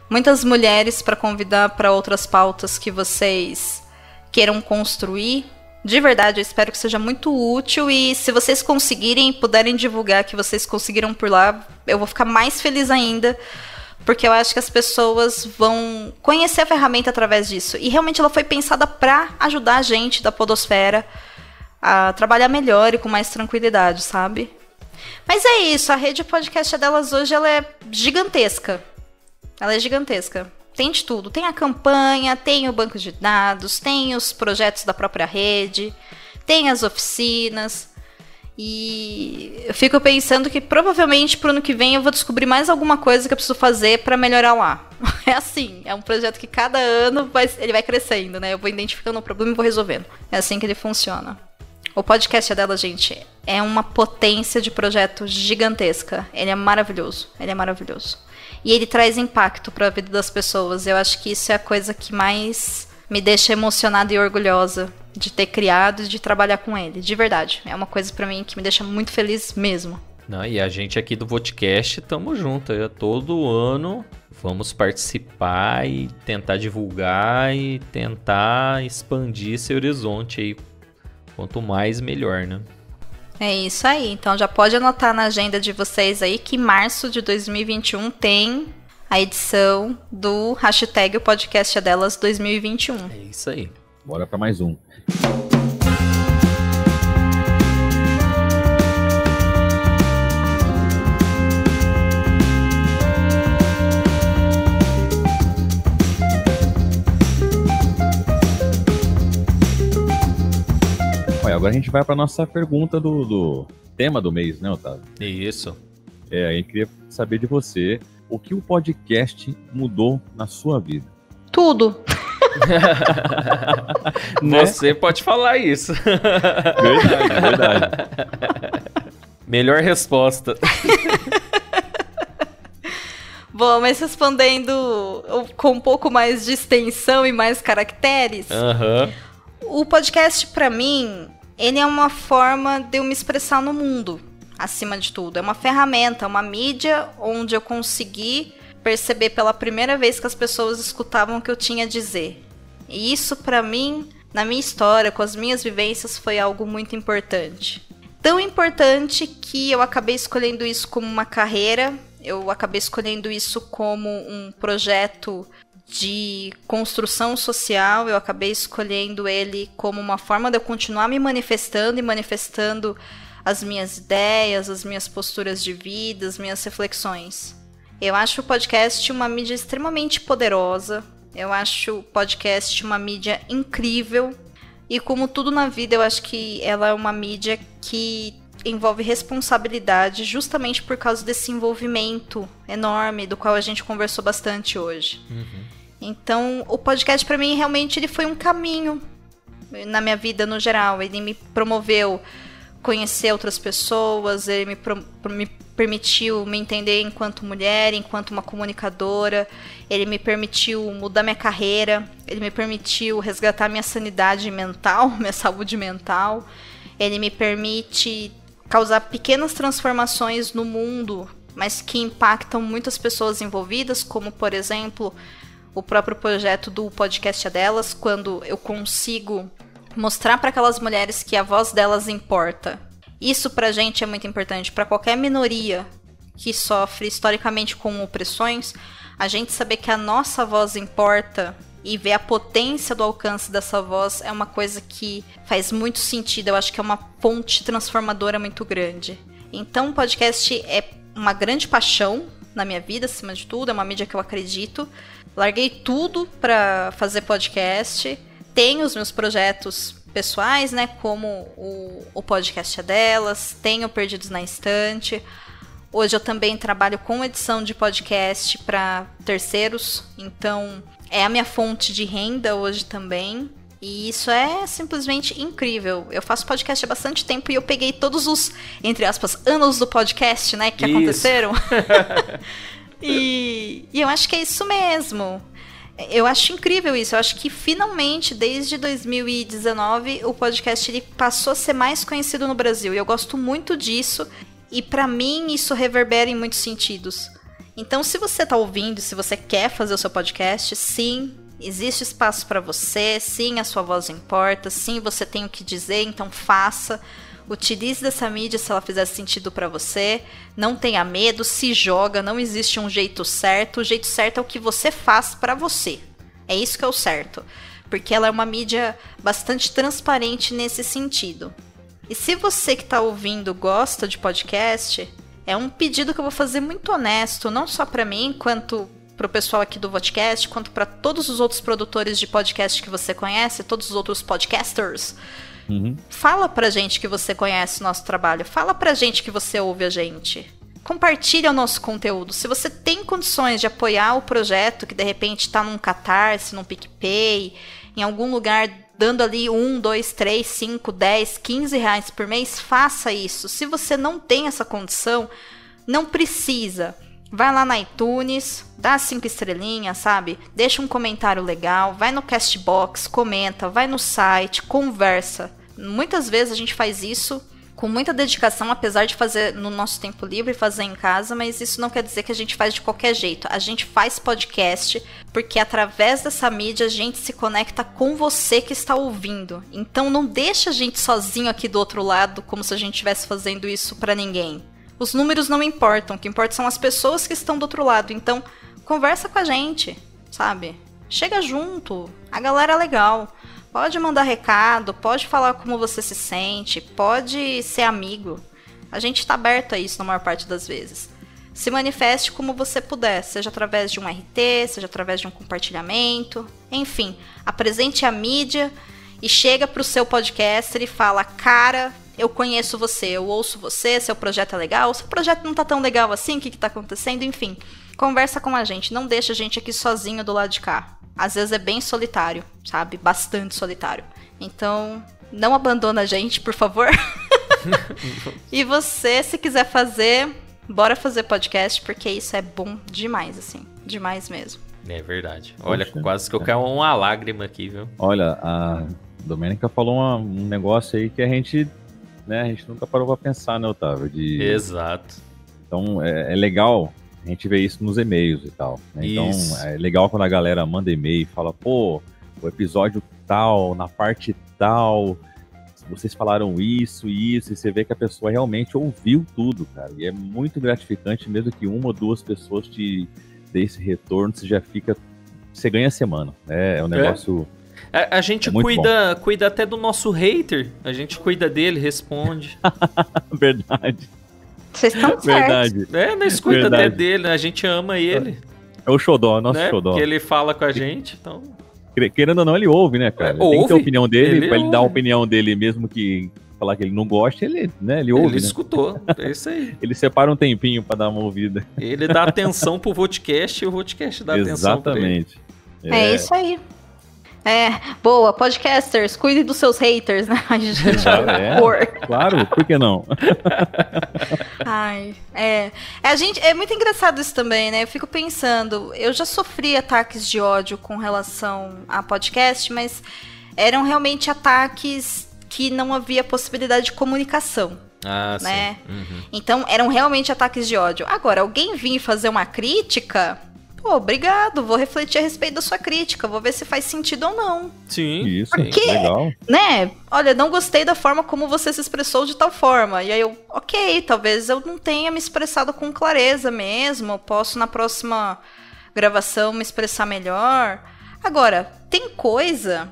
muitas mulheres para convidar para outras pautas que vocês queiram construir. De verdade, eu espero que seja muito útil e se vocês conseguirem e puderem divulgar que vocês conseguiram por lá, eu vou ficar mais feliz ainda, porque eu acho que as pessoas vão conhecer a ferramenta através disso. E realmente ela foi pensada para ajudar a gente da podosfera a trabalhar melhor e com mais tranquilidade, sabe? Mas é isso, a rede podcast delas hoje ela é gigantesca. Ela é gigantesca. Tem de tudo. Tem a campanha, tem o banco de dados, tem os projetos da própria rede, tem as oficinas. E eu fico pensando que provavelmente pro ano que vem eu vou descobrir mais alguma coisa que eu preciso fazer para melhorar lá. É assim, é um projeto que cada ano ele vai crescendo, né? Eu vou identificando o problema e vou resolvendo. É assim que ele funciona. O podcast dela, gente, é uma potência de projeto gigantesca. Ele é maravilhoso, E ele traz impacto para a vida das pessoas. Eu acho que isso é a coisa que mais me deixa emocionada e orgulhosa de ter criado e de trabalhar com ele. De verdade. É uma coisa para mim que me deixa muito feliz mesmo. E a gente aqui do Vodcast tamo junto. Todo ano vamos participar e tentar divulgar e tentar expandir esse horizonte aí. Quanto mais, melhor, né? É isso aí. Então já pode anotar na agenda de vocês aí que em março de 2021 tem a edição do hashtag o podcast delas 2021. É isso aí. Bora para mais um. Agora a gente vai para nossa pergunta do tema do mês, né, Otávio? Isso. A gente queria saber de você o que o podcast mudou na sua vida. Tudo. Você pode falar isso. Verdade. Melhor resposta. Bom, mas respondendo com um pouco mais de extensão e mais caracteres, o podcast, para mim, ele é uma forma de eu me expressar no mundo, acima de tudo. É uma ferramenta, uma mídia onde eu consegui perceber pela primeira vez que as pessoas escutavam o que eu tinha a dizer. E isso, para mim, na minha história, com as minhas vivências, foi algo muito importante. Tão importante que eu acabei escolhendo isso como uma carreira, eu acabei escolhendo isso como um projeto de construção social, eu acabei escolhendo ele como uma forma de eu continuar me manifestando e manifestando as minhas ideias, as minhas posturas de vida, as minhas reflexões. Eu acho o podcast uma mídia extremamente poderosa, eu acho o podcast uma mídia incrível, e como tudo na vida, eu acho que ela é uma mídia que envolve responsabilidade justamente por causa desse envolvimento enorme do qual a gente conversou bastante hoje. Então, o podcast para mim realmente ele foi um caminho na minha vida no geral. Ele me promoveu conhecer outras pessoas, ele me permitiu me entender enquanto mulher, enquanto uma comunicadora, ele me permitiu mudar minha carreira, ele me permitiu resgatar minha sanidade mental, minha saúde mental, ele me permite causar pequenas transformações no mundo, mas que impactam muitas pessoas envolvidas, como, por exemplo, o próprio projeto do podcast é delas, quando eu consigo mostrar para aquelas mulheres que a voz delas importa. Isso pra gente é muito importante, para qualquer minoria que sofre historicamente com opressões, a gente saber que a nossa voz importa e ver a potência do alcance dessa voz é uma coisa que faz muito sentido. Eu acho que é uma ponte transformadora muito grande. Então o podcast é uma grande paixão na minha vida, acima de tudo, é uma mídia que eu acredito. Larguei tudo para fazer podcast, tenho os meus projetos pessoais, né, como o podcast é delas, tenho Perdidos na Estante. Hoje eu também trabalho com edição de podcast para terceiros, então é a minha fonte de renda hoje também. E isso é simplesmente incrível. Eu faço podcast há bastante tempo e eu peguei todos os, entre aspas, anos do podcast, né, que aconteceram. E eu acho que é isso mesmo. Eu acho incrível isso. Eu acho que finalmente, desde 2019, o podcast ele passou a ser mais conhecido no Brasil. E eu gosto muito disso. E pra mim isso reverbera em muitos sentidos. Então, se você tá ouvindo, se você quer fazer o seu podcast, sim, existe espaço pra você. Sim, a sua voz importa. Sim, você tem o que dizer, então faça. Utilize dessa mídia se ela fizer sentido pra você. Não tenha medo, se joga, não existe um jeito certo. O jeito certo é o que você faz pra você. É isso que é o certo. Porque ela é uma mídia bastante transparente nesse sentido. E se você que tá ouvindo gosta de podcast, é um pedido que eu vou fazer muito honesto, não só pra mim, quanto pro pessoal aqui do Vodcast, quanto pra todos os outros produtores de podcast que você conhece, todos os outros podcasters. Fala pra gente que você conhece o nosso trabalho. Fala pra gente que você ouve a gente. Compartilha o nosso conteúdo. Se você tem condições de apoiar o projeto, que de repente tá num Catarse, num PicPay, em algum lugar dando ali 1, 2, 3, 5, 10, 15 reais por mês, faça isso. Se você não tem essa condição, não precisa. Vai lá na iTunes, dá 5 estrelinhas, sabe? Deixa um comentário legal, vai no Castbox, comenta, vai no site, conversa. Muitas vezes a gente faz isso com muita dedicação, apesar de fazer no nosso tempo livre, fazer em casa, mas isso não quer dizer que a gente faz de qualquer jeito. A gente faz podcast porque através dessa mídia a gente se conecta com você que está ouvindo. Então não deixa a gente sozinho aqui do outro lado, como se a gente estivesse fazendo isso para ninguém. Os números não importam, o que importa são as pessoas que estão do outro lado. Então conversa com a gente, sabe? Chega junto, a galera é legal. Pode mandar recado, pode falar como você se sente, pode ser amigo. A gente está aberto a isso na maior parte das vezes. Se manifeste como você puder, seja através de um RT, seja através de um compartilhamento. Enfim, apresente a mídia e chega para o seu podcaster e fala: cara, eu conheço você, eu ouço você, seu projeto é legal, seu projeto não tá tão legal assim, o que tá acontecendo? Enfim, conversa com a gente, não deixa a gente aqui sozinho do lado de cá. Às vezes é bem solitário, sabe? Bastante solitário. Então, não abandona a gente, por favor. E você, se quiser fazer, bora fazer podcast, porque isso é bom demais, assim. Demais mesmo. É verdade. Olha, quase que eu caio uma lágrima aqui, viu? Olha, a Domênica falou um negócio aí que a gente nunca parou pra pensar, né, Otávio? Exato. Então, é legal a gente ver isso nos e-mails e tal, né? Então, é legal quando a galera manda e-mail e fala: pô, o episódio tal, na parte tal, vocês falaram isso, e você vê que a pessoa realmente ouviu tudo, cara. E é muito gratificante, mesmo que uma ou duas pessoas te dê esse retorno, você já fica você ganha a semana. É um negócio... A gente cuida até do nosso hater. A gente cuida dele, responde. Verdade. Vocês estão certos. Nós cuida até dele, a gente ama ele. É o xodó, nosso xodó. Porque ele fala com a gente, então... Querendo ou não, ele ouve, né, cara? Tem que ter a opinião dele, pra ele dar a opinião dele, mesmo que falar que ele não gosta, ele ouve, Ele escutou, é isso aí. Ele separa um tempinho pra dar uma ouvida. Ele dá atenção pro podcast e o podcast dá atenção pra ele. Exatamente. É isso aí. Boa, podcasters, cuide dos seus haters, né? A gente claro, por que não? É muito engraçado isso também, né? Eu fico pensando, eu já sofri ataques de ódio com relação a podcast, mas eram realmente ataques que não havia possibilidade de comunicação. Né? Sim. Uhum. Então, eram realmente ataques de ódio. Agora, alguém vir fazer uma crítica... Pô, obrigado, vou refletir a respeito da sua crítica, vou ver se faz sentido ou não. Sim. Isso, porque, legal. Né, olha, não gostei da forma como você se expressou de tal forma. E aí eu, ok, talvez eu não tenha me expressado com clareza mesmo, posso na próxima gravação me expressar melhor. Agora, tem coisa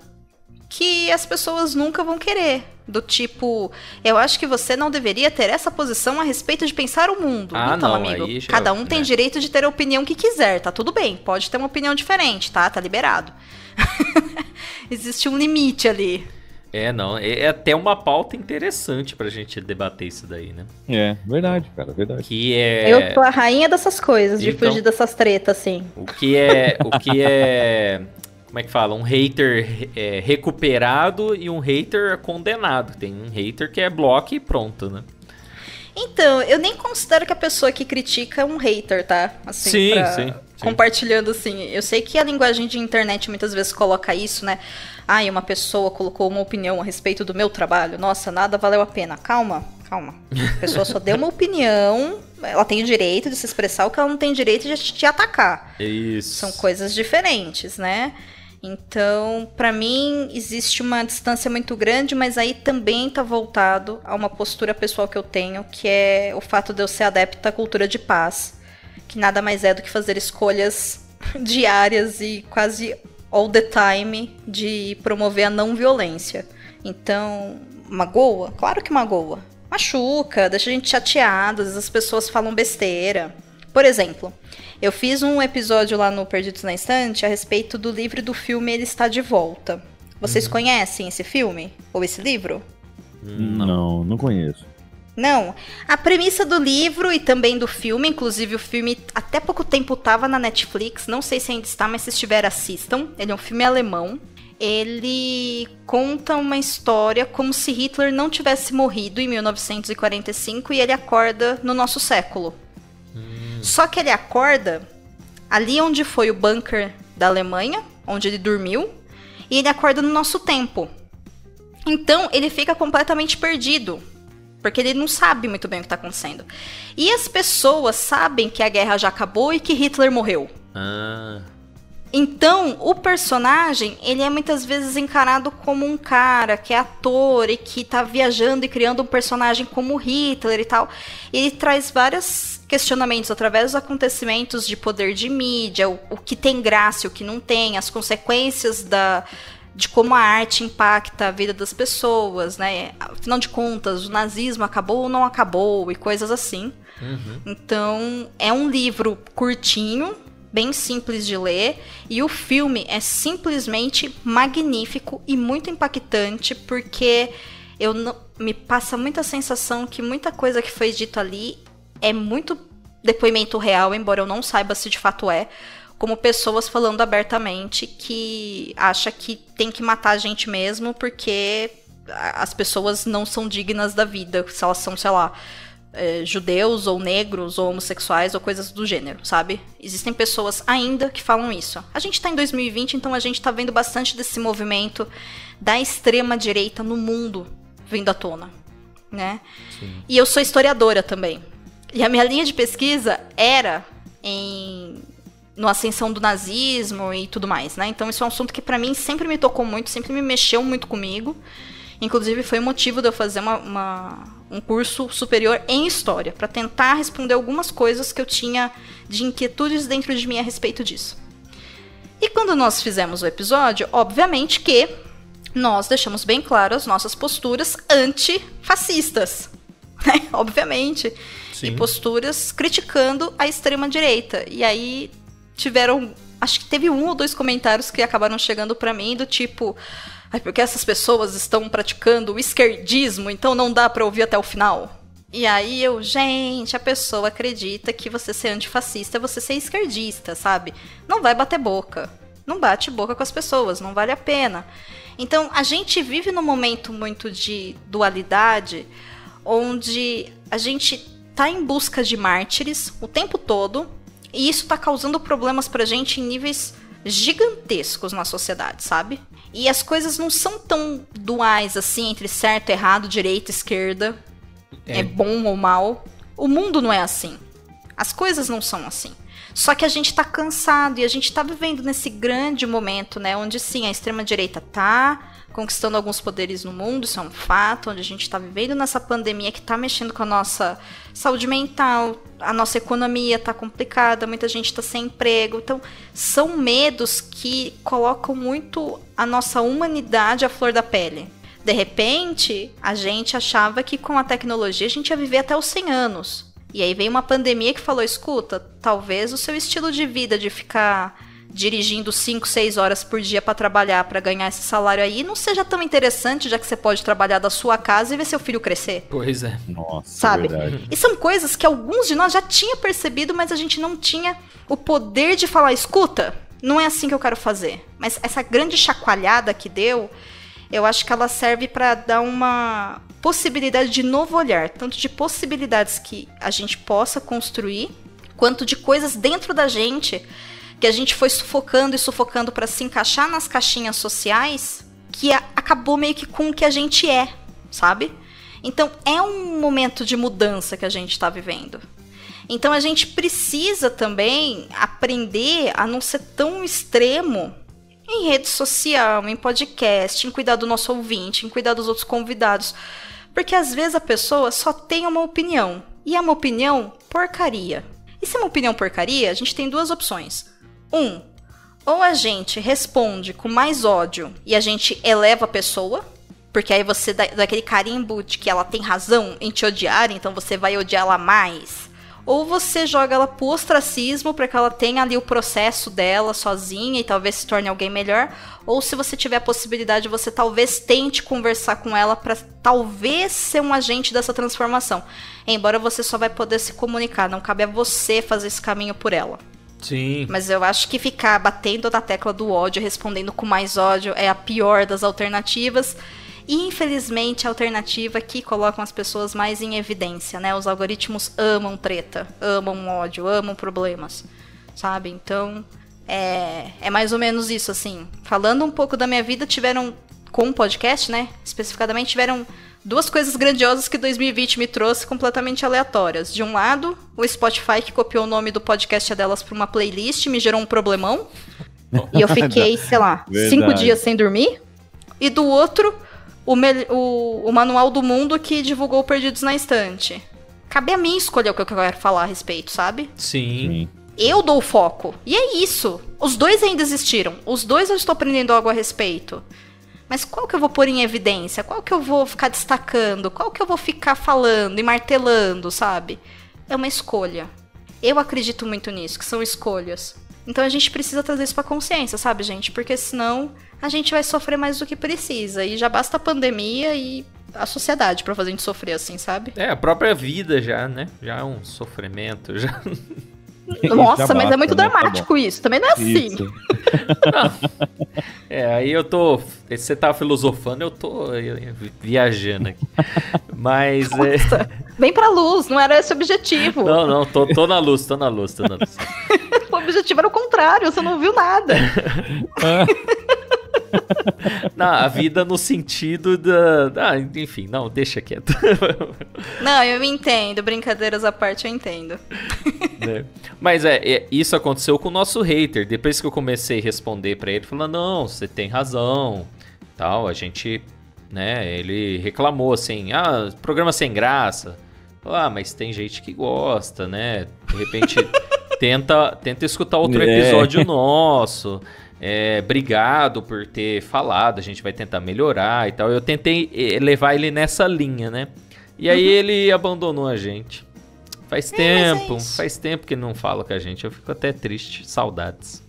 que as pessoas nunca vão querer. Do tipo, eu acho que você não deveria ter essa posição a respeito de pensar o mundo. Então, amigo, cada um tem direito de ter a opinião que quiser, tá tudo bem. Pode ter uma opinião diferente, tá? Tá liberado. Existe um limite ali. É até uma pauta interessante pra gente debater isso daí, né? É, verdade, cara, verdade. Eu sou a rainha dessas coisas, de fugir dessas tretas, assim. O que é... Como é que fala? Um hater recuperado e um hater condenado. Tem um hater que é bloco e pronto, né? Então, eu nem considero que a pessoa que critica é um hater, tá? Assim, sim. Compartilhando, assim. Eu sei que a linguagem de internet muitas vezes coloca isso, né? Uma pessoa colocou uma opinião a respeito do meu trabalho. Nossa, nada valeu a pena. Calma. A pessoa só deu uma opinião, ela tem o direito de se expressar, o que ela não tem direito de te atacar. Isso. São coisas diferentes, né? Então, pra mim, existe uma distância muito grande, mas aí também tá voltado a uma postura pessoal que eu tenho, que é o fato de eu ser adepta à cultura de paz, que nada mais é do que fazer escolhas diárias e quase all the time de promover a não violência. Então, magoa? Claro que magoa. Machuca, deixa a gente chateado, às vezes as pessoas falam besteira. Por exemplo, eu fiz um episódio lá no Perdidos na Estante a respeito do livro e do filme Ele Está de Volta. Vocês conhecem esse filme? Ou esse livro? Não conheço. Não. A premissa do livro e também do filme, inclusive o filme até pouco tempo estava na Netflix, não sei se ainda está, mas se estiver, assistam. Ele é um filme alemão. Ele conta uma história como se Hitler não tivesse morrido em 1945 e ele acorda no nosso século. Só que ele acorda ali onde foi o bunker da Alemanha, onde ele dormiu, e ele acorda no nosso tempo. Então, ele fica completamente perdido, porque ele não sabe muito bem o que está acontecendo. E as pessoas sabem que a guerra já acabou e que Hitler morreu. Então, o personagem, ele é muitas vezes encarado como um cara que é ator e que tá viajando e criando um personagem como Hitler e tal. Ele traz vários questionamentos através dos acontecimentos de poder de mídia, o que tem graça e o que não tem, as consequências de como a arte impacta a vida das pessoas, né? Afinal de contas, o nazismo acabou ou não acabou e coisas assim. Então, é um livro curtinho, bem simples de ler, e o filme é simplesmente magnífico e muito impactante, porque me passa muita sensação que muita coisa que foi dito ali é muito depoimento real, embora eu não saiba se de fato é, como pessoas falando abertamente que acha que tem que matar a gente mesmo porque as pessoas não são dignas da vida, se elas são, sei lá, judeus ou negros ou homossexuais ou coisas do gênero, sabe? Existem pessoas ainda que falam isso. A gente tá em 2020, então a gente tá vendo bastante desse movimento da extrema direita no mundo vindo à tona, né? Sim. E eu sou historiadora também. E a minha linha de pesquisa era no ascensão do nazismo e tudo mais, né? Então isso é um assunto que pra mim sempre me tocou muito, sempre me mexeu muito comigo. Inclusive foi o motivo de eu fazer um curso superior em História, para tentar responder algumas coisas que eu tinha de inquietudes dentro de mim a respeito disso. E quando nós fizemos o episódio, obviamente que nós deixamos bem claro as nossas posturas antifascistas, né? Obviamente. Sim. E posturas criticando a extrema-direita. E aí tiveram, acho que teve 1 ou 2 comentários que acabaram chegando pra mim do tipo, porque essas pessoas estão praticando o esquerdismo, então não dá pra ouvir até o final. E aí gente, a pessoa acredita que você ser antifascista é você ser esquerdista, sabe? Não vai bater boca. Não bate boca com as pessoas, não vale a pena. Então, a gente vive num momento muito de dualidade, onde a gente tá em busca de mártires o tempo todo, e isso tá causando problemas pra gente em níveis gigantescos na sociedade, sabe? E as coisas não são tão duais assim, entre certo, errado, direita, esquerda, é bom ou mal. O mundo não é assim. As coisas não são assim. Só que a gente tá cansado e a gente tá vivendo nesse grande momento, né? Onde sim, a extrema-direita tá conquistando alguns poderes no mundo, isso é um fato, onde a gente tá vivendo nessa pandemia que tá mexendo com a nossa saúde mental, a nossa economia tá complicada, muita gente tá sem emprego. Então, são medos que colocam muito a nossa humanidade à flor da pele. De repente, a gente achava que com a tecnologia a gente ia viver até os 100 anos. E aí veio uma pandemia que falou, escuta, talvez o seu estilo de vida de ficar dirigindo 5, 6 horas por dia para trabalhar, para ganhar esse salário aí, não seja tão interessante, já que você pode trabalhar da sua casa e ver seu filho crescer. Pois é. Nossa, sabe? verdade. E são coisas que alguns de nós já tinha percebido, mas a gente não tinha o poder de falar, escuta, não é assim que eu quero fazer. Mas essa grande chacoalhada que deu, eu acho que ela serve para dar uma possibilidade de novo olhar, tanto de possibilidades que a gente possa construir, quanto de coisas dentro da gente que a gente foi sufocando e sufocando para se encaixar nas caixinhas sociais, que acabou meio que com o que a gente é, sabe? Então é um momento de mudança que a gente está vivendo. Então a gente precisa também aprender a não ser tão extremo em rede social, em podcast, em cuidar do nosso ouvinte, em cuidar dos outros convidados. Porque às vezes a pessoa só tem uma opinião. E é uma opinião porcaria. E se é uma opinião porcaria, a gente tem 2 opções. Ou a gente responde com mais ódio e a gente eleva a pessoa, porque aí você dá aquele carimbo de que ela tem razão em te odiar, então você vai odiá-la mais. Ou você joga ela pro ostracismo para que ela tenha ali o processo dela sozinha e talvez se torne alguém melhor. Ou se você tiver a possibilidade, você talvez tente conversar com ela para talvez ser um agente dessa transformação. Embora você só vai poder se comunicar, não cabe a você fazer esse caminho por ela. Sim. Mas eu acho que ficar batendo na tecla do ódio, respondendo com mais ódio, é a pior das alternativas. E, infelizmente, a alternativa que colocam as pessoas mais em evidência, né? Os algoritmos amam treta, amam ódio, amam problemas, sabe? Então, é mais ou menos isso, assim. Falando um pouco da minha vida, com o podcast, né? Especificadamente, tiveram 2 coisas grandiosas que 2020 me trouxe completamente aleatórias. De um lado, o Spotify que copiou o nome do podcast delas para uma playlist, me gerou um problemão. E eu fiquei, sei lá, 5 dias sem dormir. E do outro, o Manual do Mundo que divulgou Perdidos na Estante. Cabe a mim escolher o que eu quero falar a respeito, sabe? Sim. Eu dou o foco. E é isso. Os 2 ainda existiram. Os 2 eu estou aprendendo algo a respeito. Mas qual que eu vou pôr em evidência? Qual que eu vou ficar destacando? Qual que eu vou ficar falando e martelando, sabe? É uma escolha. Eu acredito muito nisso, que são escolhas. Então a gente precisa trazer isso pra consciência, sabe, gente? Porque senão a gente vai sofrer mais do que precisa. E já basta a pandemia e a sociedade pra fazer a gente sofrer assim, sabe? A própria vida já, né? Já é um sofrimento, já... Nossa, mas é muito dramático isso. Também não é assim. Aí eu tô... Você tá filosofando, eu tô viajando aqui. Mas... Vem pra luz, não era esse o objetivo. Não, tô na luz. O objetivo era o contrário, você não viu nada. Não, a vida no sentido enfim, não, deixa quieto. Não, eu entendo, brincadeiras à parte, eu entendo. Mas isso aconteceu com o nosso hater. Depois que eu comecei a responder pra ele, falando, não, você tem razão, tal, a gente, né, ele reclamou assim, programa sem graça. Mas tem gente que gosta, né, de repente tenta escutar outro episódio nosso. obrigado por ter falado, a gente vai tentar melhorar e tal. Eu tentei levar ele nessa linha, né? E aí ele abandonou a gente. Faz tempo que ele não fala com a gente. Eu fico até triste, saudades.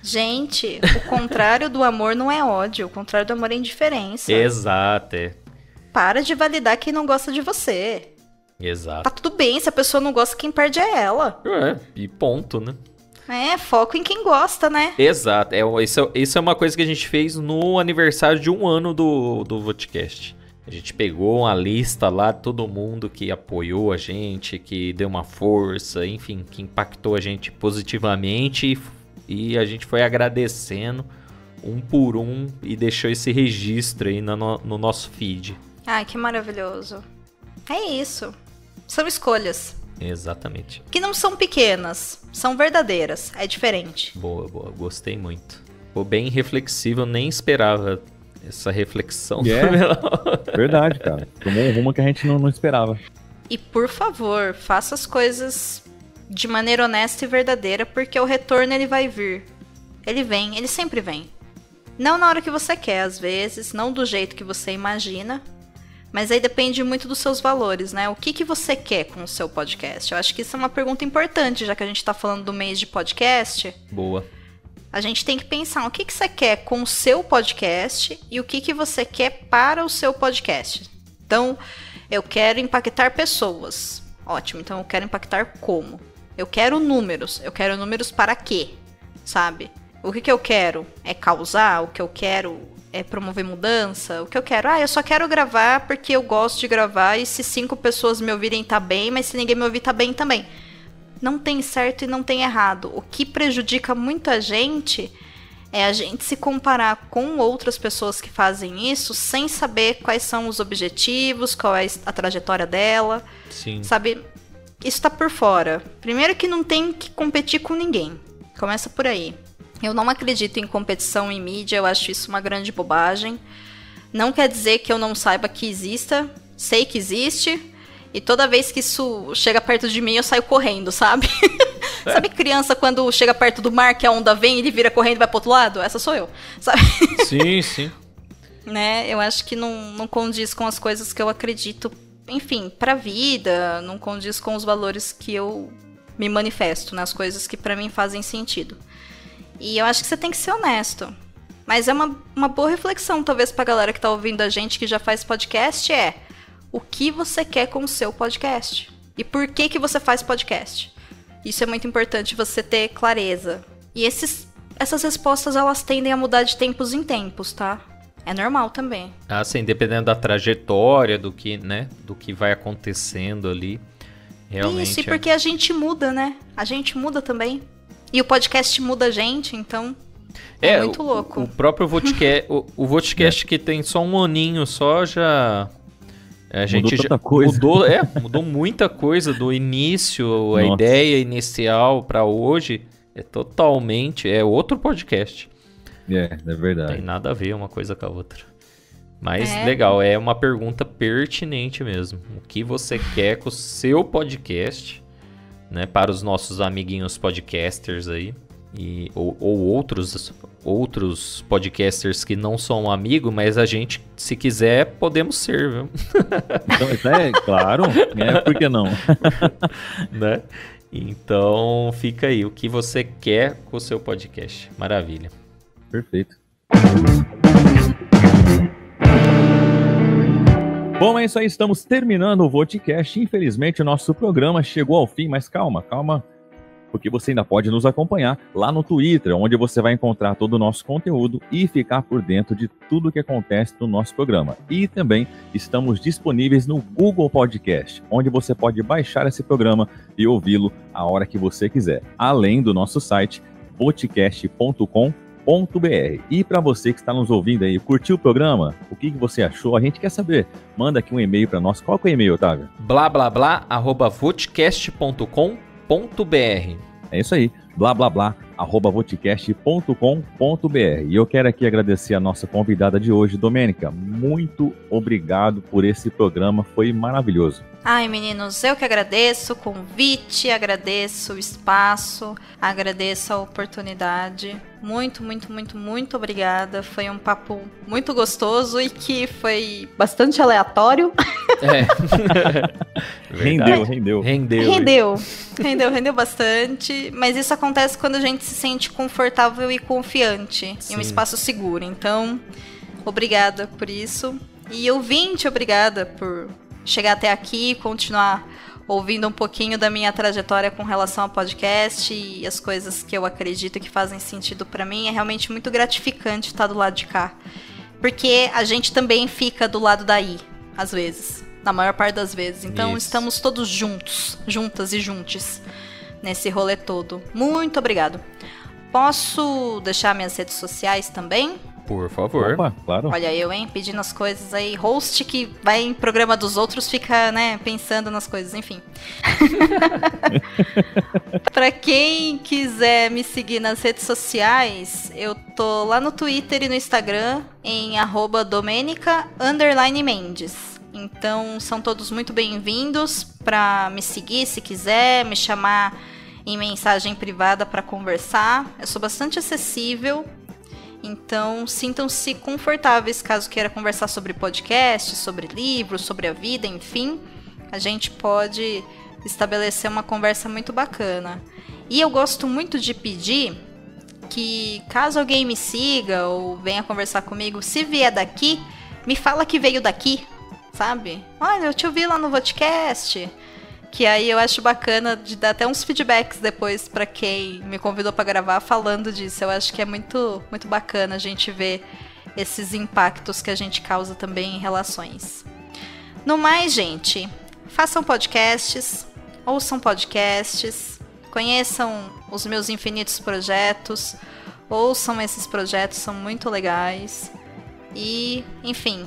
Gente, o contrário do amor não é ódio, o contrário do amor é indiferença. Exato, Para de validar quem não gosta de você. Exato. Tá tudo bem, se a pessoa não gosta, quem perde é ela. E ponto, né? Foco em quem gosta, né? Exato. Isso é uma coisa que a gente fez no aniversário de 1 ano do Vodcast. A gente pegou uma lista lá de todo mundo que apoiou a gente, que deu uma força, enfim, que impactou a gente positivamente e a gente foi agradecendo um por um e deixou esse registro aí no nosso feed. Ai, que maravilhoso. É isso. São escolhas. Exatamente. Que não são pequenas, são verdadeiras. É diferente. Boa. Gostei muito. Ficou bem reflexivo, eu nem esperava essa reflexão. Verdade, cara. Tomou um rumo que a gente não esperava. E por favor, faça as coisas de maneira honesta e verdadeira, porque o retorno ele vai vir. Ele sempre vem. Não na hora que você quer, às vezes, não do jeito que você imagina, mas aí depende muito dos seus valores, né? O que você quer com o seu podcast? Eu acho que isso é uma pergunta importante, já que a gente tá falando do mês de podcast. Boa. A gente tem que pensar o que você quer com o seu podcast e o que você quer para o seu podcast. Então, eu quero impactar pessoas. Ótimo, então eu quero impactar como? Eu quero números. Eu quero números para quê? Sabe? O que eu quero é causar? O que eu quero é promover mudança? O que eu quero? Eu só quero gravar porque eu gosto de gravar e se 5 pessoas me ouvirem tá bem, mas se ninguém me ouvir tá bem também. Não tem certo e não tem errado. O que prejudica muito a gente é a gente se comparar com outras pessoas que fazem isso sem saber quais são os objetivos, qual é a trajetória dela. Sim. Sabe? Isso tá por fora. Primeiro que não tem que competir com ninguém. Começa por aí. Eu não acredito em competição em mídia, eu acho isso uma grande bobagem. Não quer dizer que eu não saiba que exista. Sei que existe. E toda vez que isso chega perto de mim, eu saio correndo, sabe? Sabe criança quando chega perto do mar, que a onda vem, ele vira correndo e vai pro outro lado? Essa sou eu, sabe? Sim. Né? Eu acho que não condiz com as coisas que eu acredito, enfim, pra vida, não condiz com os valores que eu me manifesto, nas coisas que pra mim fazem sentido. E eu acho que você tem que ser honesto. Mas é uma boa reflexão, talvez, pra galera que tá ouvindo a gente, que já faz podcast, o que você quer com o seu podcast? E por que você faz podcast? Isso é muito importante você ter clareza. E essas respostas, elas tendem a mudar de tempos em tempos, tá? É normal também. Assim, dependendo da trajetória, do que vai acontecendo ali. Realmente. Isso, e porque a gente muda, né? A gente muda também. E o podcast muda a gente, então... É muito louco. O próprio Vodcast, o Vodcast que tem só um aninho só já... A gente mudou tanta coisa. Mudou muita coisa do início, a ideia inicial para hoje é outro podcast. É verdade. Não tem nada a ver uma coisa com a outra. Mas legal, é uma pergunta pertinente mesmo. O que você quer com o seu podcast, né, para os nossos amiguinhos podcasters aí, ou outros podcasters que não são amigos, mas a gente, se quiser, podemos ser, viu? Então, claro, por que não? Né? Então, fica aí, o que você quer com o seu podcast. Maravilha. Perfeito. Bom, é isso aí, estamos terminando o Vodcast. Infelizmente, o nosso programa chegou ao fim, mas calma, porque você ainda pode nos acompanhar lá no Twitter, onde você vai encontrar todo o nosso conteúdo e ficar por dentro de tudo o que acontece no nosso programa. E também estamos disponíveis no Google Podcast, onde você pode baixar esse programa e ouvi-lo a hora que você quiser, além do nosso site vodcast.com.br. E para você que está nos ouvindo aí, curtiu o programa? O que você achou? A gente quer saber. Manda aqui um e-mail para nós. Qual que é o e-mail, Otávio? blá@vodcast.com.br. É isso aí, blá blá blá podcast.com.br. E eu quero aqui agradecer a nossa convidada de hoje, Domênica. Muito obrigado por esse programa, foi maravilhoso. Ai, meninos, eu que agradeço o convite, agradeço o espaço, agradeço a oportunidade. Muito, muito, muito, muito obrigada. Foi um papo muito gostoso e que foi bastante aleatório. Rendeu bastante. Mas isso acontece quando a gente se sente confortável e confiante. Sim. Em um espaço seguro. Então, obrigada por isso. E ouvinte, obrigada por chegar até aqui e continuar ouvindo um pouquinho da minha trajetória com relação ao podcast e as coisas que eu acredito que fazem sentido pra mim. É realmente muito gratificante estar do lado de cá. Porque a gente também fica do lado daí, às vezes. Na maior parte das vezes. Então estamos todos juntos, juntas e juntes, nesse rolê todo. Muito obrigado. Posso deixar minhas redes sociais também? Por favor. Opa, claro. Olha eu, hein, pedindo as coisas aí. Host que vai em programa dos outros fica, né, pensando nas coisas, enfim. Pra quem quiser me seguir nas redes sociais, eu tô lá no Twitter e no Instagram em @Domenica_Mendes. Então são todos muito bem-vindos pra me seguir se quiser, me chamar em mensagem privada pra conversar. Eu sou bastante acessível. Então, sintam-se confortáveis caso queira conversar sobre podcast, sobre livros, sobre a vida, enfim. A gente pode estabelecer uma conversa muito bacana. E eu gosto muito de pedir que, caso alguém me siga ou venha conversar comigo, se vier daqui, me fala que veio daqui, sabe? Olha, eu te ouvi lá no podcast. Que aí eu acho bacana de dar até uns feedbacks depois pra quem me convidou pra gravar falando disso. Eu acho que é muito, muito bacana a gente ver esses impactos que a gente causa também em relações. No mais, gente, façam podcasts, ouçam podcasts, conheçam os meus infinitos projetos, ouçam esses projetos, são muito legais. E, enfim,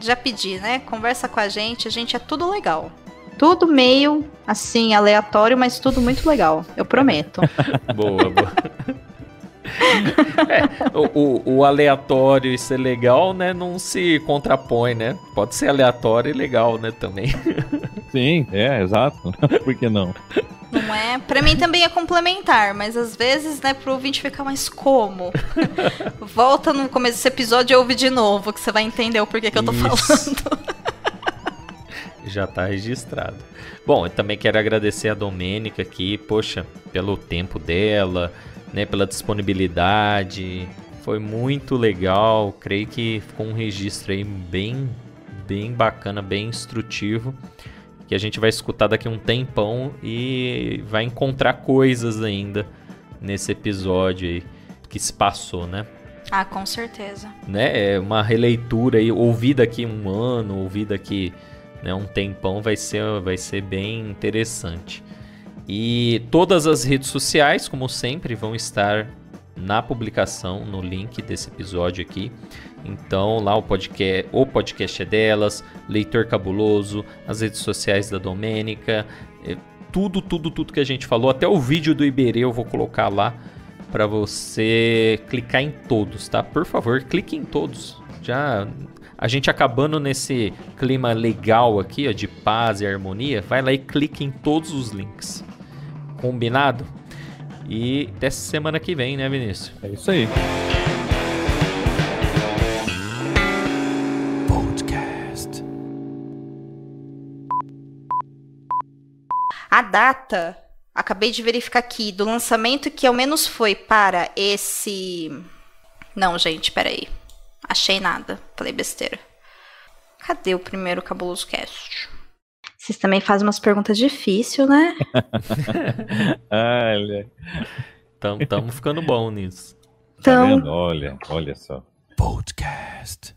já pedi, né? Conversa com a gente é tudo legal. Tudo meio, assim, aleatório, mas tudo muito legal. Eu prometo. Boa. O aleatório e ser legal, né, não se contrapõe, né? Pode ser aleatório e legal, né, também. Sim, exato. Por que não? Não é? Pra mim também é complementar, mas às vezes, né, pro ouvinte ficar mais como? Volta no começo desse episódio e ouve de novo, que você vai entender o porquê que eu tô falando. Já tá registrado. Bom, eu também quero agradecer a Domênica aqui, poxa, pelo tempo dela, né, pela disponibilidade. Foi muito legal, creio que ficou um registro aí bem bacana, bem instrutivo, que a gente vai escutar daqui a um tempão e vai encontrar coisas ainda nesse episódio aí que se passou, né? Ah, com certeza. Né, é uma releitura aí, ouvir daqui um ano, ouvir daqui, né, um tempão, vai ser bem interessante. E todas as redes sociais, como sempre, vão estar na publicação, no link desse episódio aqui. Então lá o podcast é delas, Leitor Cabuloso, as redes sociais da Domênica, tudo que a gente falou, até o vídeo do Iberê eu vou colocar lá para você clicar em todos, tá? Por favor, clique em todos. Já a gente acabando nesse clima legal aqui, ó, de paz e harmonia, vai lá e clique em todos os links. Combinado? E até semana que vem, né, Vinícius? É isso aí. Podcast. A data, acabei de verificar aqui, do lançamento que ao menos foi para esse... Não, gente, peraí. Achei nada. Falei besteira. Cadê o primeiro Cabuloso Cast? Vocês também fazem umas perguntas difíceis, né? Olha. Tamo ficando bom nisso. Tá vendo? Olha só. Podcast.